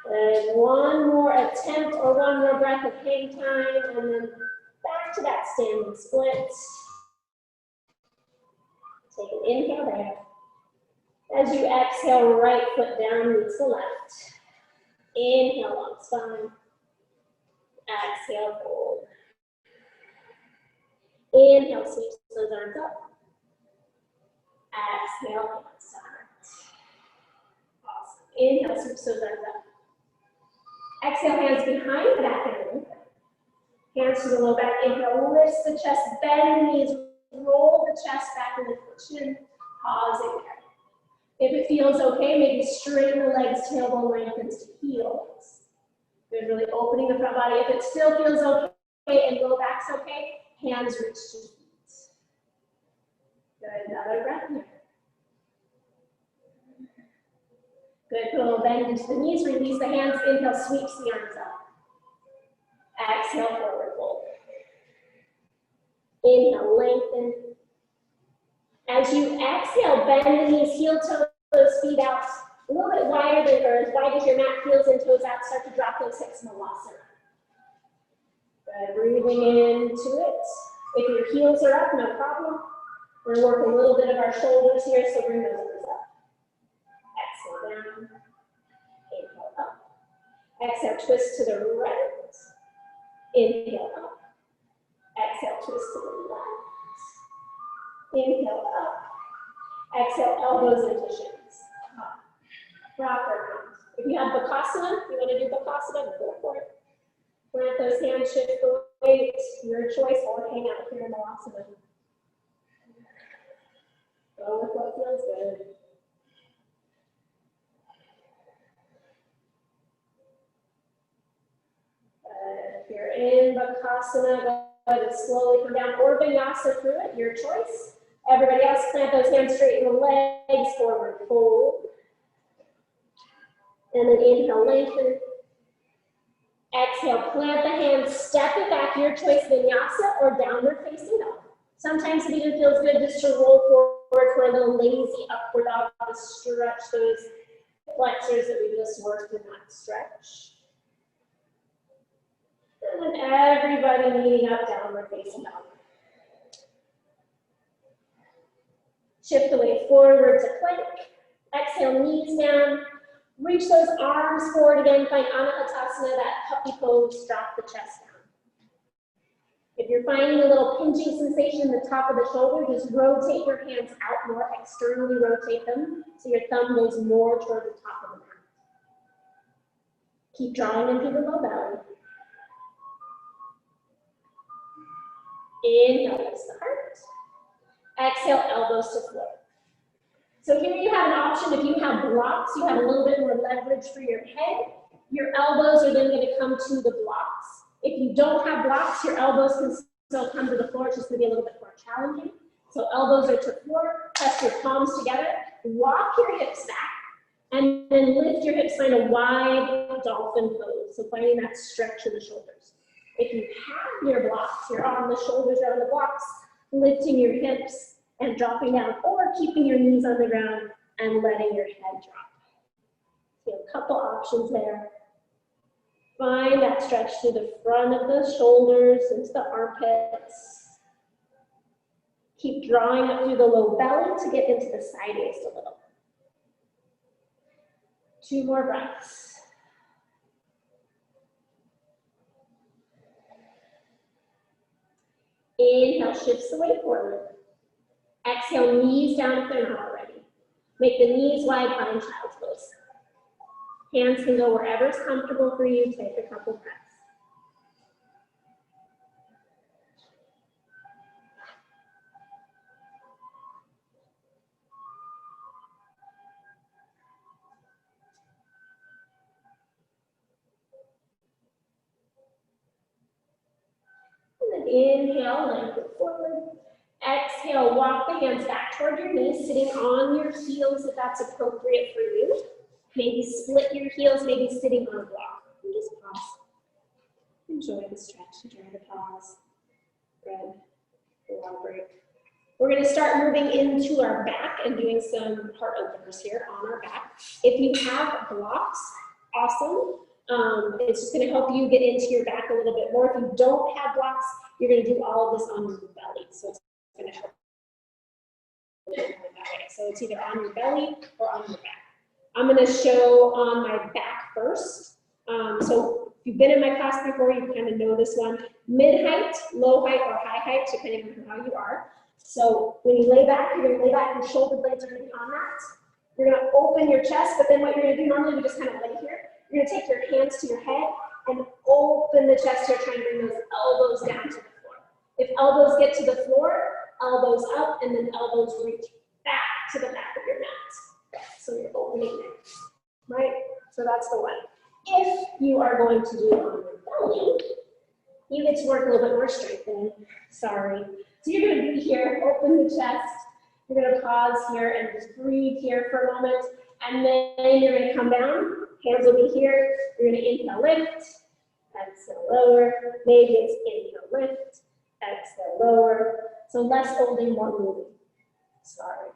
And one more attempt or one more breath of hang time, and then back to that standing split. Take an inhale there. As you exhale, right foot down meets the left. Inhale, long spine. Exhale, fold. Inhale, sweep those arms up. Exhale, hand start. Awesome. Inhale, sweep those arms up. Exhale, hands behind the back and hands to the low back. Inhale, lift the chest, bend the knees, roll the chest back and lift the chin. Pausing there. If it feels okay, maybe straighten the legs, tailbone lengthens to heels. Good, really opening the front body. If it still feels okay and low back's okay, hands reach to feet. Good, another breath here. Good, put a little bend into the knees, release the hands, inhale, sweeps the arms up. Exhale, forward fold. Inhale, lengthen. As you exhale, bend the knees, heel toes, feet out, a little bit wider than, or as wide as your mat, heels and toes out, start to drop those hips, Malasana. Good, breathing into it. If your heels are up, no problem. We're gonna work a little bit of our shoulders here, so bring those arms up. Exhale down, inhale up. Exhale, twist to the right. Inhale up. Exhale, twist to the left. Inhale up. Exhale, elbows into shins. Up. Rock around. If you have Bakasana, you want to do Bakasana, go for it. Plant those hands, shift the weight, your choice, or hang out here in Malasana. Go with what feels good. If you're in Bakasana, go ahead and slowly come down, or Vinyasa through it, your choice. Everybody else, plant those hands, straighten the legs, forward fold. And then inhale, lengthen. Exhale, plant the hands, step it back, your choice, vinyasa or downward facing dog. Sometimes it even feels good just to roll forward for a little lazy upward dog to stretch those flexors that we just worked in that stretch. And then everybody meeting up, downward facing dog. Shift the weight forward to plank. Exhale, knees down. Reach those arms forward again. Find Anahatasana, that puppy pose. Drop the chest down. If you're finding a little pinching sensation in the top of the shoulder, just rotate your hands out more. Externally rotate them so your thumb goes more toward the top of the mat. Keep drawing into the low belly. Inhale, lift the heart. Exhale, elbows to floor. So here you have an option. If you have blocks, you have a little bit more leverage for your head. Your elbows are then going to come to the blocks. If you don't have blocks, your elbows can still come to the floor. It's just going to be a little bit more challenging. So elbows are to floor. Press your palms together. Walk your hips back. And then lift your hips, find a wide dolphin pose. So finding that stretch in the shoulders. If you have your blocks, you're on the shoulders or on the blocks, lifting your hips and dropping down, or keeping your knees on the ground and letting your head drop. So a couple options there. Find that stretch through the front of the shoulders into the armpits. Keep drawing up through the low belly to get into the side waist a little. 2 more breaths. Inhale, shifts the weight forward. Exhale, knees down if they're not already. Make the knees wide, find child's pose. Hands can go wherever's comfortable for you. Take a couple breaths. And then inhale, lengthen forward. Exhale, walk the hands back toward your knees, sitting on your heels if that's appropriate for you. Maybe split your heels, maybe sitting on a block. And just pause. Enjoy the stretch, enjoy the pause. Good. A long break. We're going to start moving into our back and doing some heart openers here on our back. If you have blocks, awesome. It's just going to help you get into your back a little bit more. If you don't have blocks, you're going to do all of this on your belly. So it's going to help that way. So it's either on your belly or on your back. I'm going to show on my back first. So if you've been in my class before, you kind of know this one. Mid-height, low height, or high height, depending on how you are. So when you lay back, you're going to lay back, your shoulder blades are going to be on that. You're going to open your chest, but then what you're going to do, normally we just kind of lay here. You're going to take your hands to your head and open the chest here, trying to bring those elbows down to the floor. If elbows get to the floor, elbows up, and then elbows reach back to the back of your mat. So you're opening there, right? So that's the one. If you are going to do it on your belly, you get to work a little bit more strengthening. Sorry. So you're going to be here, open the chest. You're going to pause here and just breathe here for a moment. And then you're going to come down. Hands will be here. You're going to inhale, lift. Exhale, lower. Maybe it's inhale, lift. Exhale, lower. So less holding, more moving. Sorry.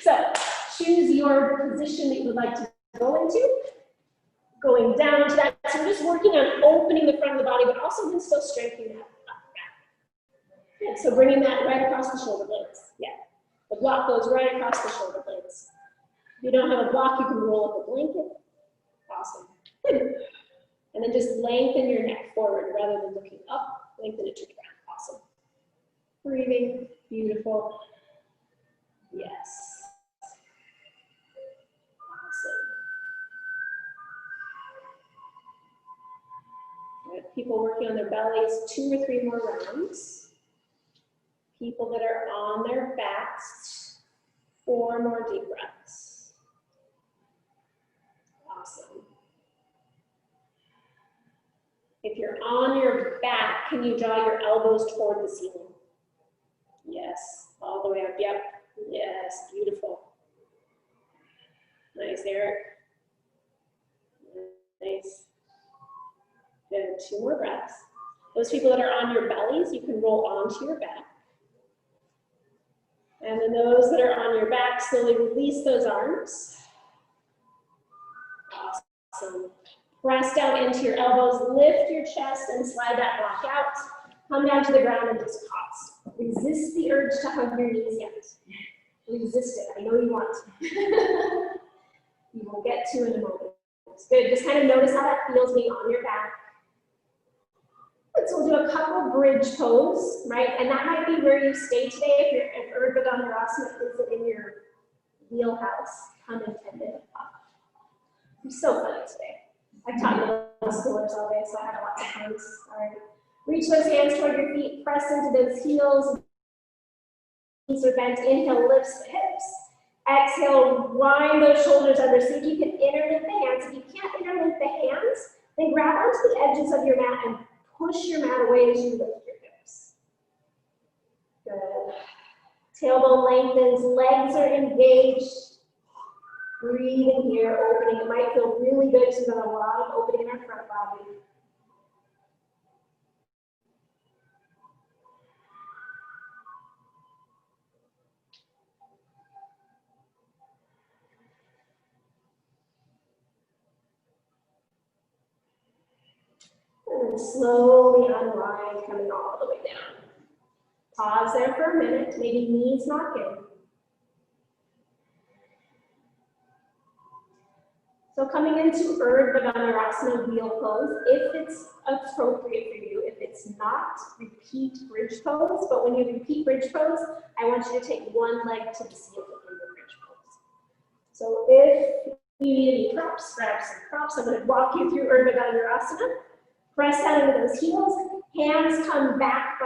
So choose your position that you would like to go into. Going down to that. So we're just working on opening the front of the body, but also then still strengthening that back. Yeah, so bringing that right across the shoulder blades. Yeah. The block goes right across the shoulder blades. If you don't have a block, you can roll up a blanket. Awesome. Good. And then just lengthen your neck forward rather than looking up. Lengthen it to the ground. Awesome. Breathing. Beautiful. Yes. Awesome. Good. People working on their bellies, 2 or 3 more rounds. People that are on their backs, 4 more deep breaths. Awesome. If you're on your back, can you draw your elbows toward the ceiling? Yes, all the way up, yep. Yes, beautiful. Nice, Eric. Nice. Good, 2 more breaths. Those people that are on your bellies, you can roll onto your back. And then those that are on your back, slowly release those arms. Awesome. Press down into your elbows, lift your chest and slide that block out. Come down to the ground and just pause. Resist the urge to hug your knees yet. Resist it, I know you want to. You will get to in a moment. It's good, just kind of notice how that feels being on your back. So we'll do a couple bridge pose, right? And that might be where you stay today if Urdhva Dhanurasana isn't in your wheelhouse, pun intended. I'm so funny today. I've taught middle schoolers all day, so I have lots of puns. All right. Reach those hands toward your feet, press into those heels. Knees are bent. Inhale, lifts the hips. Exhale, wind those shoulders under. See if you can interlink the hands. If you can't interlink the hands, then grab onto the edges of your mat and push your mat away as you lift your hips. Good. Tailbone lengthens, legs are engaged. Breathing here, opening. It might feel really good because we've got a lot of opening in our front body. And then slowly unwind, coming all the way down. Pause there for a minute, maybe knees knock in. So coming into Urdhva Dhanurasana wheel pose, if it's appropriate for you. If it's not, repeat bridge pose. But when you repeat bridge pose, I want you to take one leg to the ceiling in the bridge pose. So if you need any props, grab some props. I'm going to walk you through Urdhva Dhanurasana. Press down into those heels. Hands come back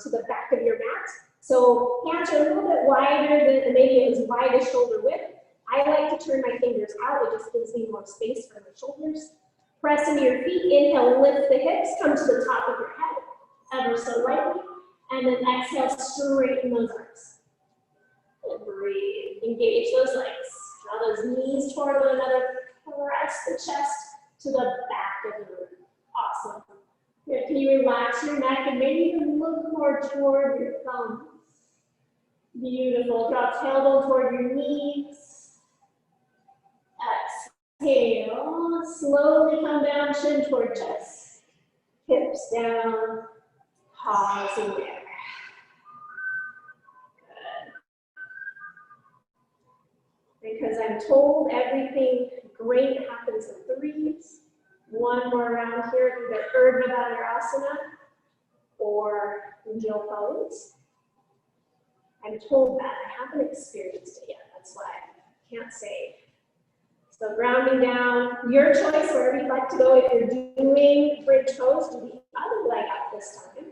to the back of your mat. So hands are a little bit wider than maybe it was wide as shoulder width. I like to turn my fingers out. It just gives me more space for my shoulders. Press into your feet. Inhale, lift the hips. Come to the top of your head, ever so lightly. And then exhale, straighten those arms. And breathe. Engage those legs. Draw those knees toward one another. Press the chest to the back of your room. Awesome. Here, can you relax your neck and maybe even look more toward your thumbs? Beautiful. Draw tailbone toward your knees. Exhale. Slowly come down, chin toward chest. Hips down. Pausing there. Good. Because I'm told everything great happens in threes. One more round here, either Urdhva Dhanurasana or wheel pose. I'm told that. I haven't experienced it yet. That's why I can't say. So grounding down, your choice wherever you'd like to go. If you're doing bridge pose, do the other leg up this time.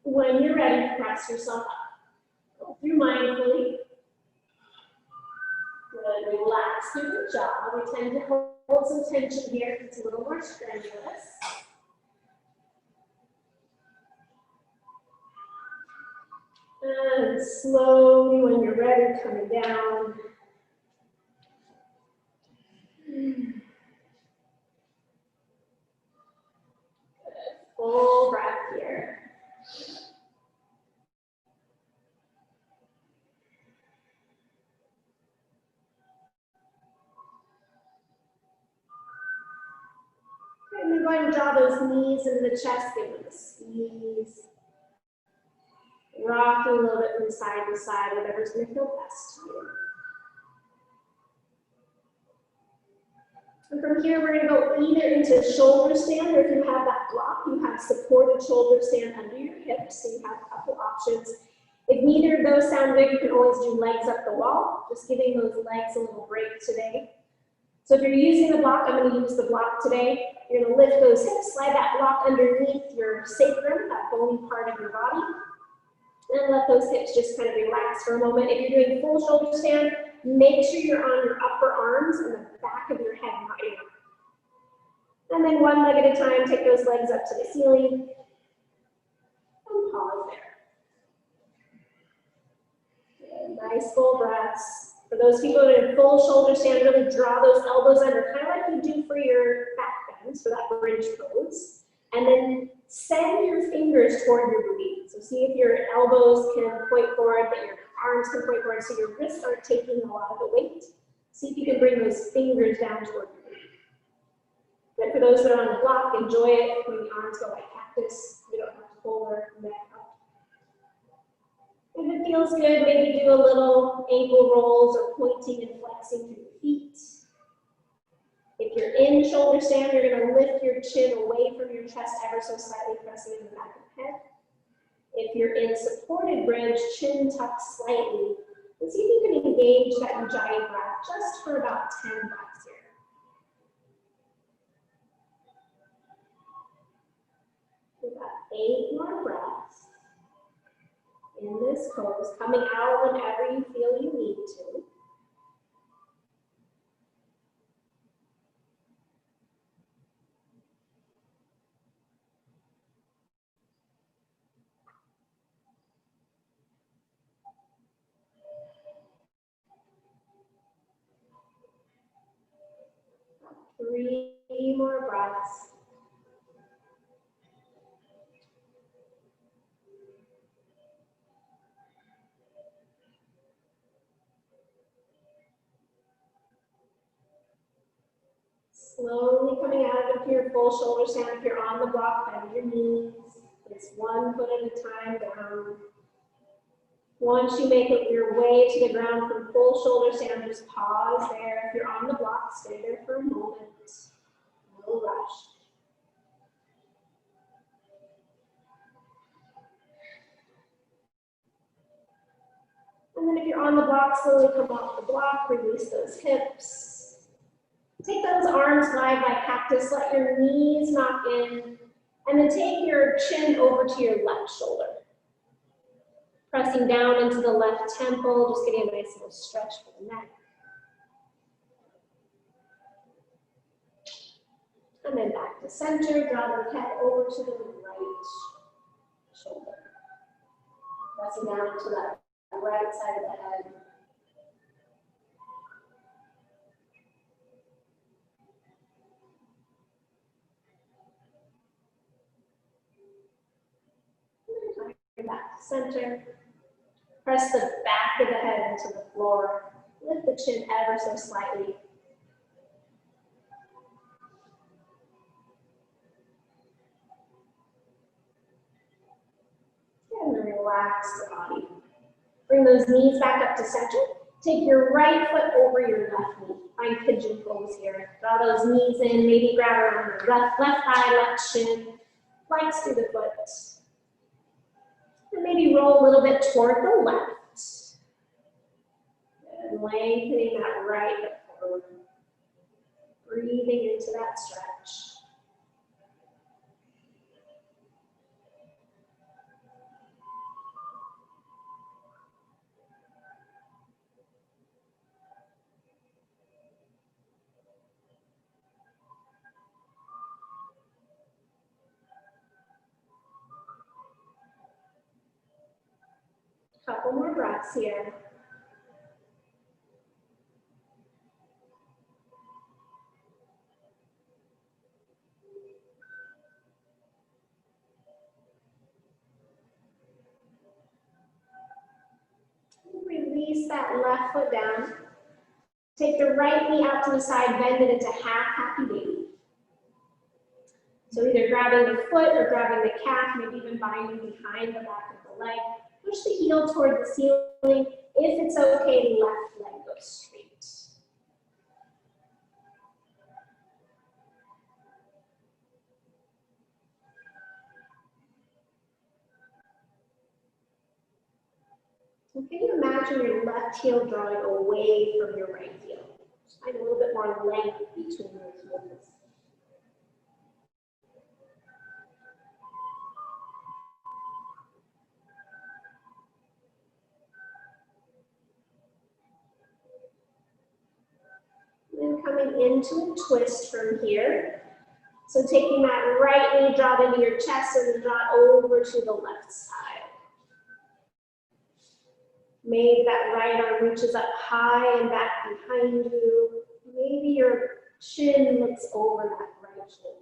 When you're ready, press yourself up. Go through mindfully. Good. Relax through the jaw. We tend to hold some tension here. It's a little more strenuous. And slowly, when you're ready, coming down. Good. Full breath here. And then go ahead and draw those knees into the chest, give them a squeeze. Rocking a little bit from side to side, whatever's going to feel best to you. And from here, we're going to go either into shoulder stand, or if you have that block, you have supported shoulder stand under your hips, so you have a couple options. If neither of those sound good, you can always do legs up the wall, just giving those legs a little break today. So if you're using the block, I'm going to use the block today. You're going to lift those hips, slide that block underneath your sacrum, that bony part of your body, and let those hips just kind of relax for a moment. If you're doing full shoulder stand, make sure you're on your upper arms and the back of your head, not your neck. And then one leg at a time, take those legs up to the ceiling, and pause there. Nice full breaths. For those people that are in full shoulder stand, really draw those elbows under, kind of like you do for your back bends, for that bridge pose. And then send your fingers toward your booty. So see if your elbows can point forward, that your arms can point forward, so your wrists aren't taking a lot of the weight. See if you can bring those fingers down toward your booty. And for those that are on the block, enjoy it when the arms go like cactus. You don't have to pull their neck up. If it feels good, maybe do a little ankle rolls or pointing and flexing through the feet. If you're in shoulder stand, you're going to lift your chin away from your chest ever so slightly, pressing in the back of the head. If you're in supported bridge, chin tucked slightly. And see if you can engage that ujjayi breath just for about 10 breaths here. We've got 8 more breaths in this pose, coming out whenever you feel you need to. Three more breaths. Slowly coming out of your full shoulder stand. If you're on the block, bend your knees. It's 1 foot at a time down. Once you make it your way to the ground from full shoulder stand, just pause there. If you're on the block, stay there for a moment. No rush. And then if you're on the block, slowly come off the block, release those hips. Take those arms wide like cactus, let your knees knock in, and then take your chin over to your left shoulder. Pressing down into the left temple, just getting a nice little stretch for the neck. And then back to center, draw the head over to the right shoulder. Pressing down into that right side of the head. Back to center. Press the back of the head into the floor. Lift the chin ever so slightly. And relax the body. Bring those knees back up to center. Take your right foot over your left knee. Find pigeon pose here. Draw those knees in, maybe grab around your left thigh, left shin. Flex through the foot. And maybe roll a little bit toward the left. And lengthening that right hip forward. Breathing into that stretch. Couple more breaths here. Release that left foot down. Take the right knee out to the side, bend it into half happy baby. So either grabbing the foot or grabbing the calf, maybe even binding behind the back of the leg. Push the heel toward the ceiling. If it's okay, left leg goes straight. Can you imagine your left heel drawing away from your right heel? Just find a little bit more length between your heels. And then coming into a twist from here. So taking that right knee, draw it into your chest and then draw it over to the left side. Maybe that right arm reaches up high and back behind you. Maybe your chin looks over that right shoulder.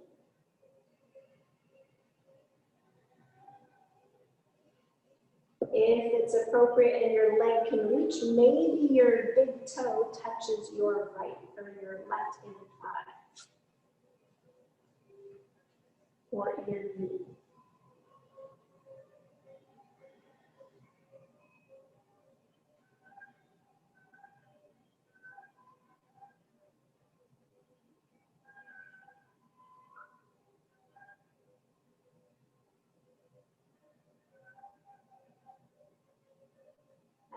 If it's appropriate and your leg can reach, maybe your big toe touches your right or your left inner thigh or your knee.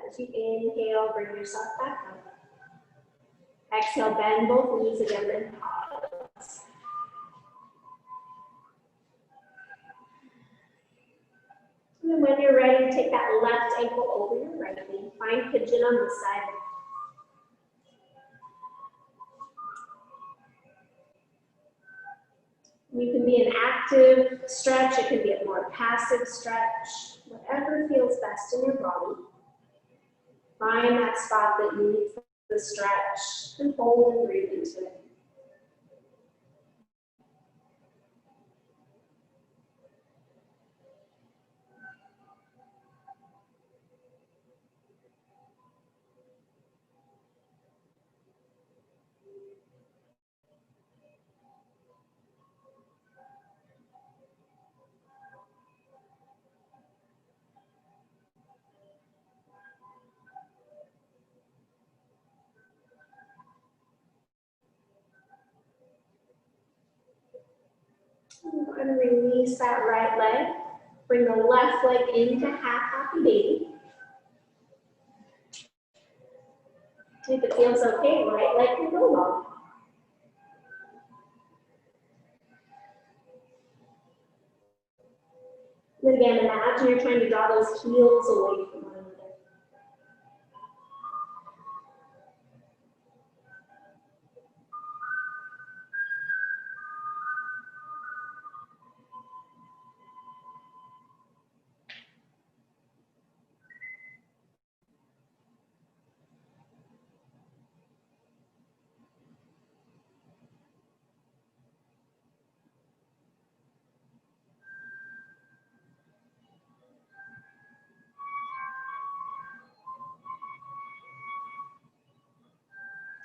As you inhale, bring yourself back up. Exhale, bend both knees again, then pause. And then when you're ready, take that left ankle over your right knee. Find pigeon on this side. You can be an active stretch, it can be a more passive stretch, whatever feels best in your body. Find that spot that you need for the stretch and hold and breathe into it. Go ahead and release that right leg. Bring the left leg into half happy baby. If it feels okay, right leg can go long. And again, imagine you're trying to draw those heels away from one another.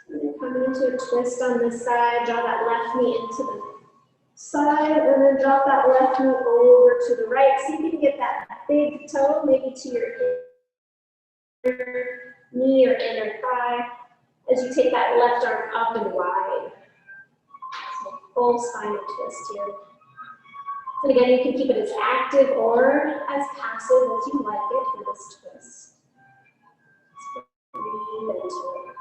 And then coming into a twist on this side, draw that left knee into the side, and then drop that left knee over to the right. See if you can get that big toe maybe to your inner knee or inner thigh as you take that left arm up and wide. So full spinal twist here. And again, you can keep it as active or as passive as you like it for this twist. Just breathe into it.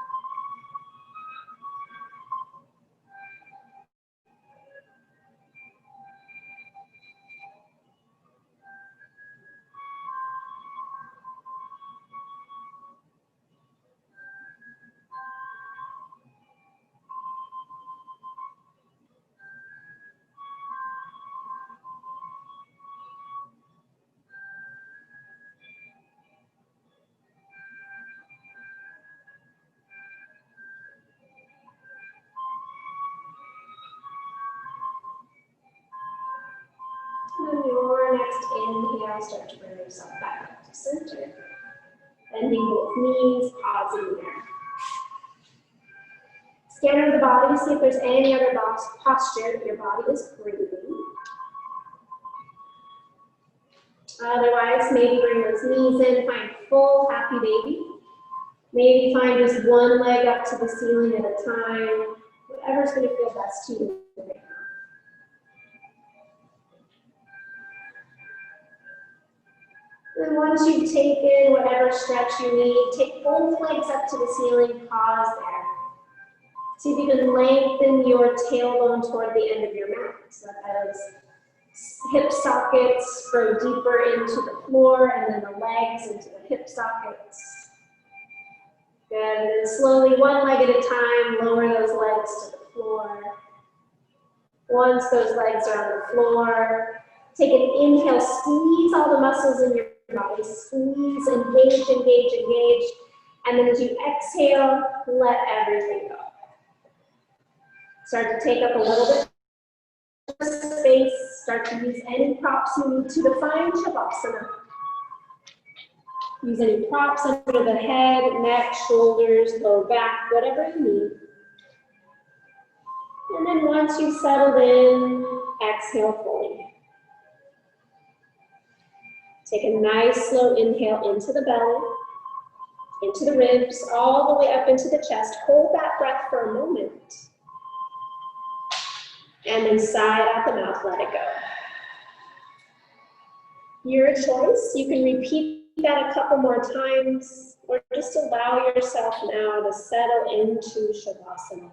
And on your next inhale, start to bring yourself back up to center. Bending both knees, pausing there. Scan over the body, see if there's any other posture that your body is breathing. Otherwise, maybe bring those knees in, find full happy baby. Maybe find just one leg up to the ceiling at a time. Whatever's going to feel best to you right now. And once you've taken whatever stretch you need, take both legs up to the ceiling, pause there. See if you can lengthen your tailbone toward the end of your mat. So that those hip sockets go deeper into the floor and then the legs into the hip sockets. Good, and then slowly, one leg at a time, lower those legs to the floor. Once those legs are on the floor, Take an inhale, squeeze all the muscles in your body. Squeeze, engage, engage, engage. And then as you exhale, let everything go. Start to take up a little bit of space. Start to use any props you need to define Shavasana. Use any props under the head, neck, shoulders, lower back, whatever you need. And then once you've settled in, exhale fully. Take a nice slow inhale into the belly, into the ribs, all the way up into the chest. Hold that breath for a moment. And then sigh out the mouth, let it go. Your choice. You can repeat that a couple more times, or just allow yourself now to settle into Shavasana,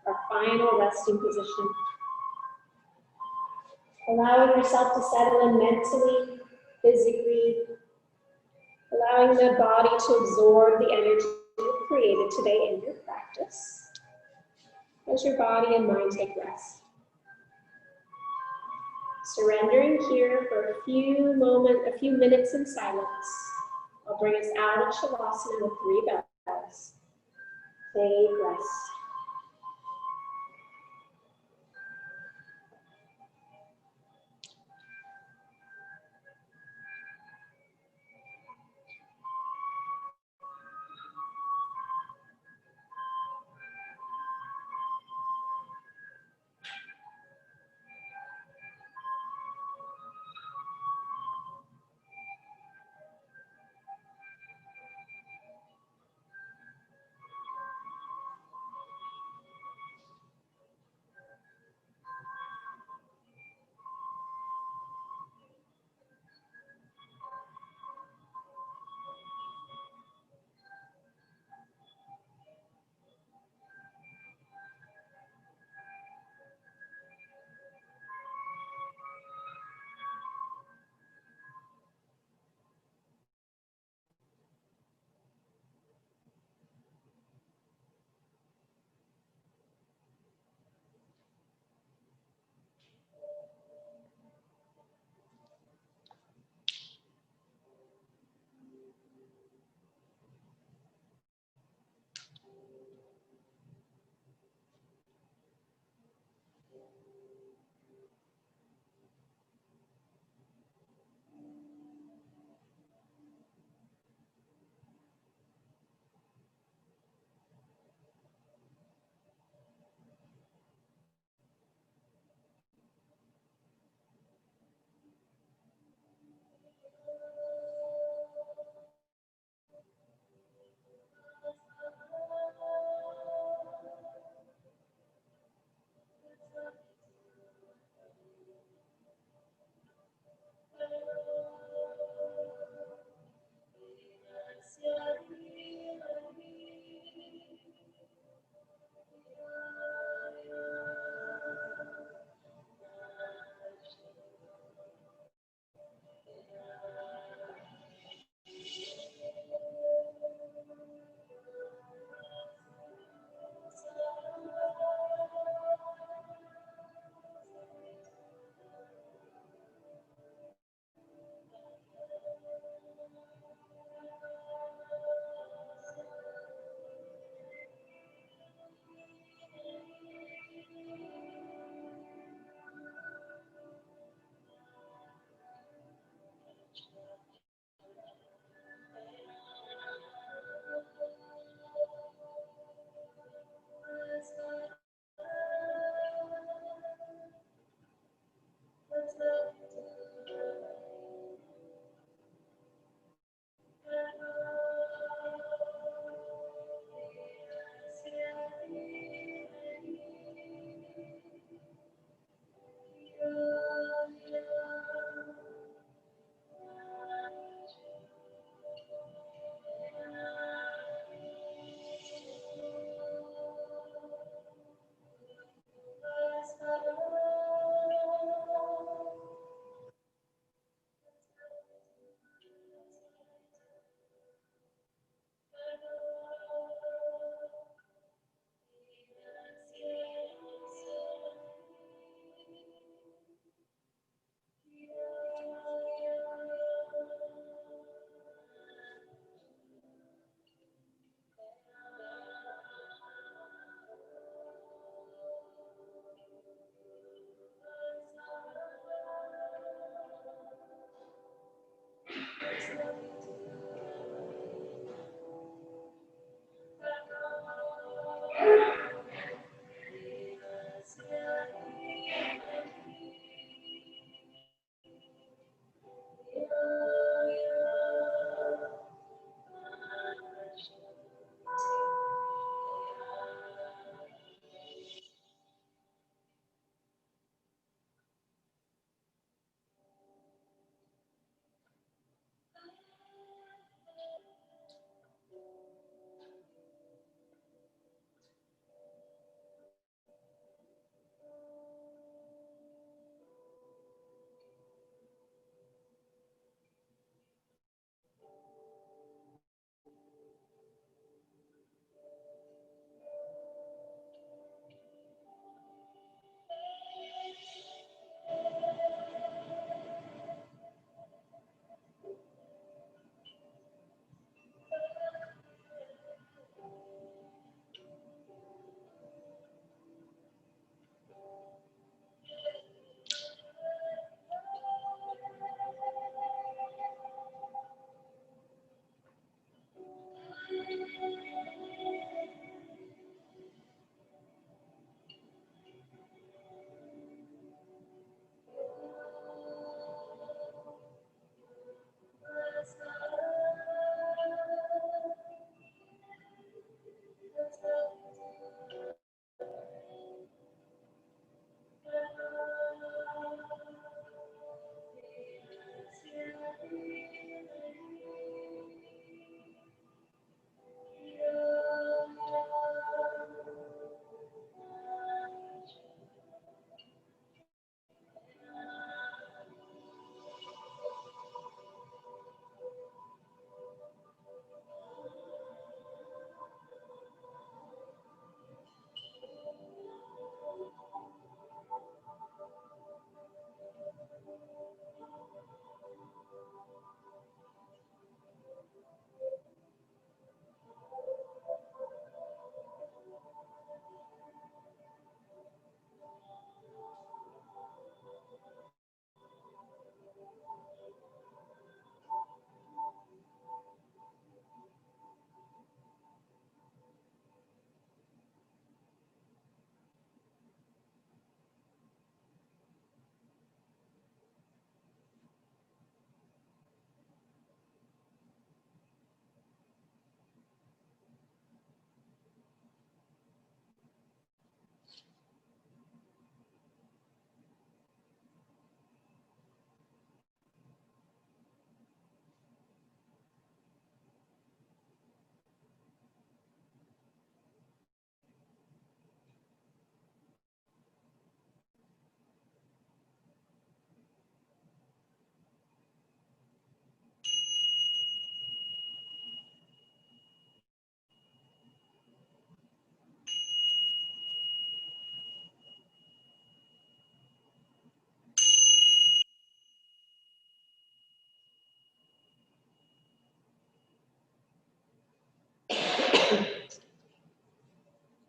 our final resting position. Allowing yourself to settle in mentally, physically, allowing the body to absorb the energy you've created today in your practice as your body and mind take rest. Surrendering here for a few minutes in silence. I'll bring us out of Shavasana with 3 bells. Take rest.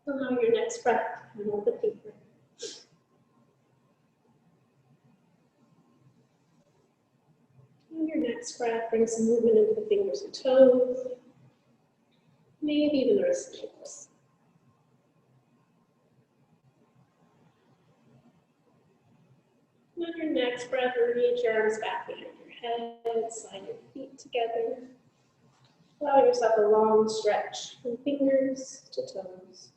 Allow your next breath to come a little bit deeper. And your next breath, bring some movement into the fingers and toes, maybe even the wrist and ankles. And on your next breath, reach your arms back behind your head, slide your feet together. Allow yourself a long stretch from fingers to toes.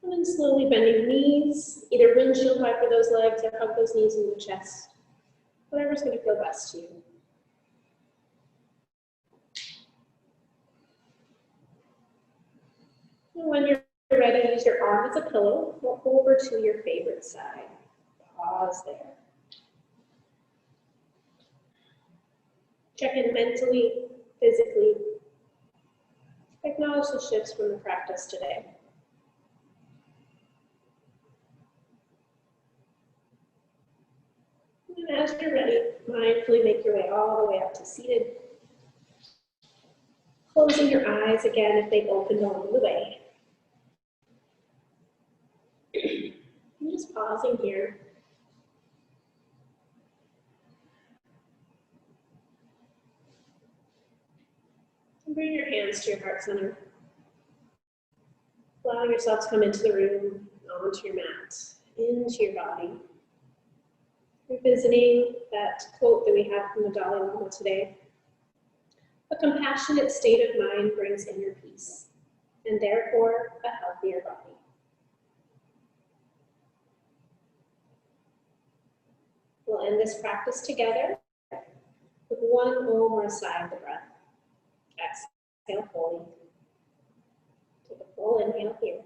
And then slowly bend your knees, either windshield wiper those legs or hug those knees into the chest. Whatever's going to feel best to you. And when you're ready, use your arm as a pillow, walk over to your favorite side. Pause there. Check in mentally, physically. Acknowledge the shifts from the practice today. And as you're ready, mindfully make your way all the way up to seated. Closing your eyes again if they've opened along the way. And just pausing here. Bring your hands to your heart center. Allowing yourself to come into the room, onto your mat, into your body. Revisiting that quote that we had from the Dalai Lama today. A compassionate state of mind brings inner peace, and therefore a healthier body. We'll end this practice together with one Om or a sigh of the breath. Exhale fully. Take a full inhale here.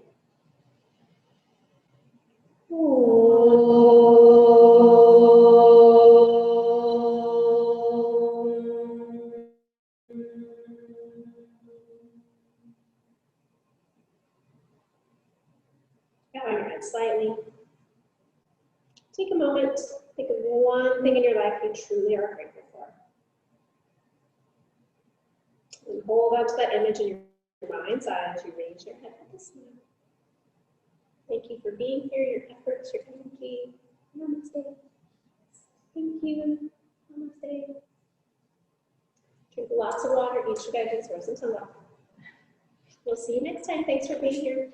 Bowing your head slightly. Take a moment, think of one thing in your life you truly are grateful for. And hold on to that image in your mind's eye as you raise your head with a smile. Thank you for being here, your efforts, your energy. Namaste. Thank you. Namaste. Drink lots of water, eat your veggies, or some sunlight. We'll see you next time. Thanks for being here.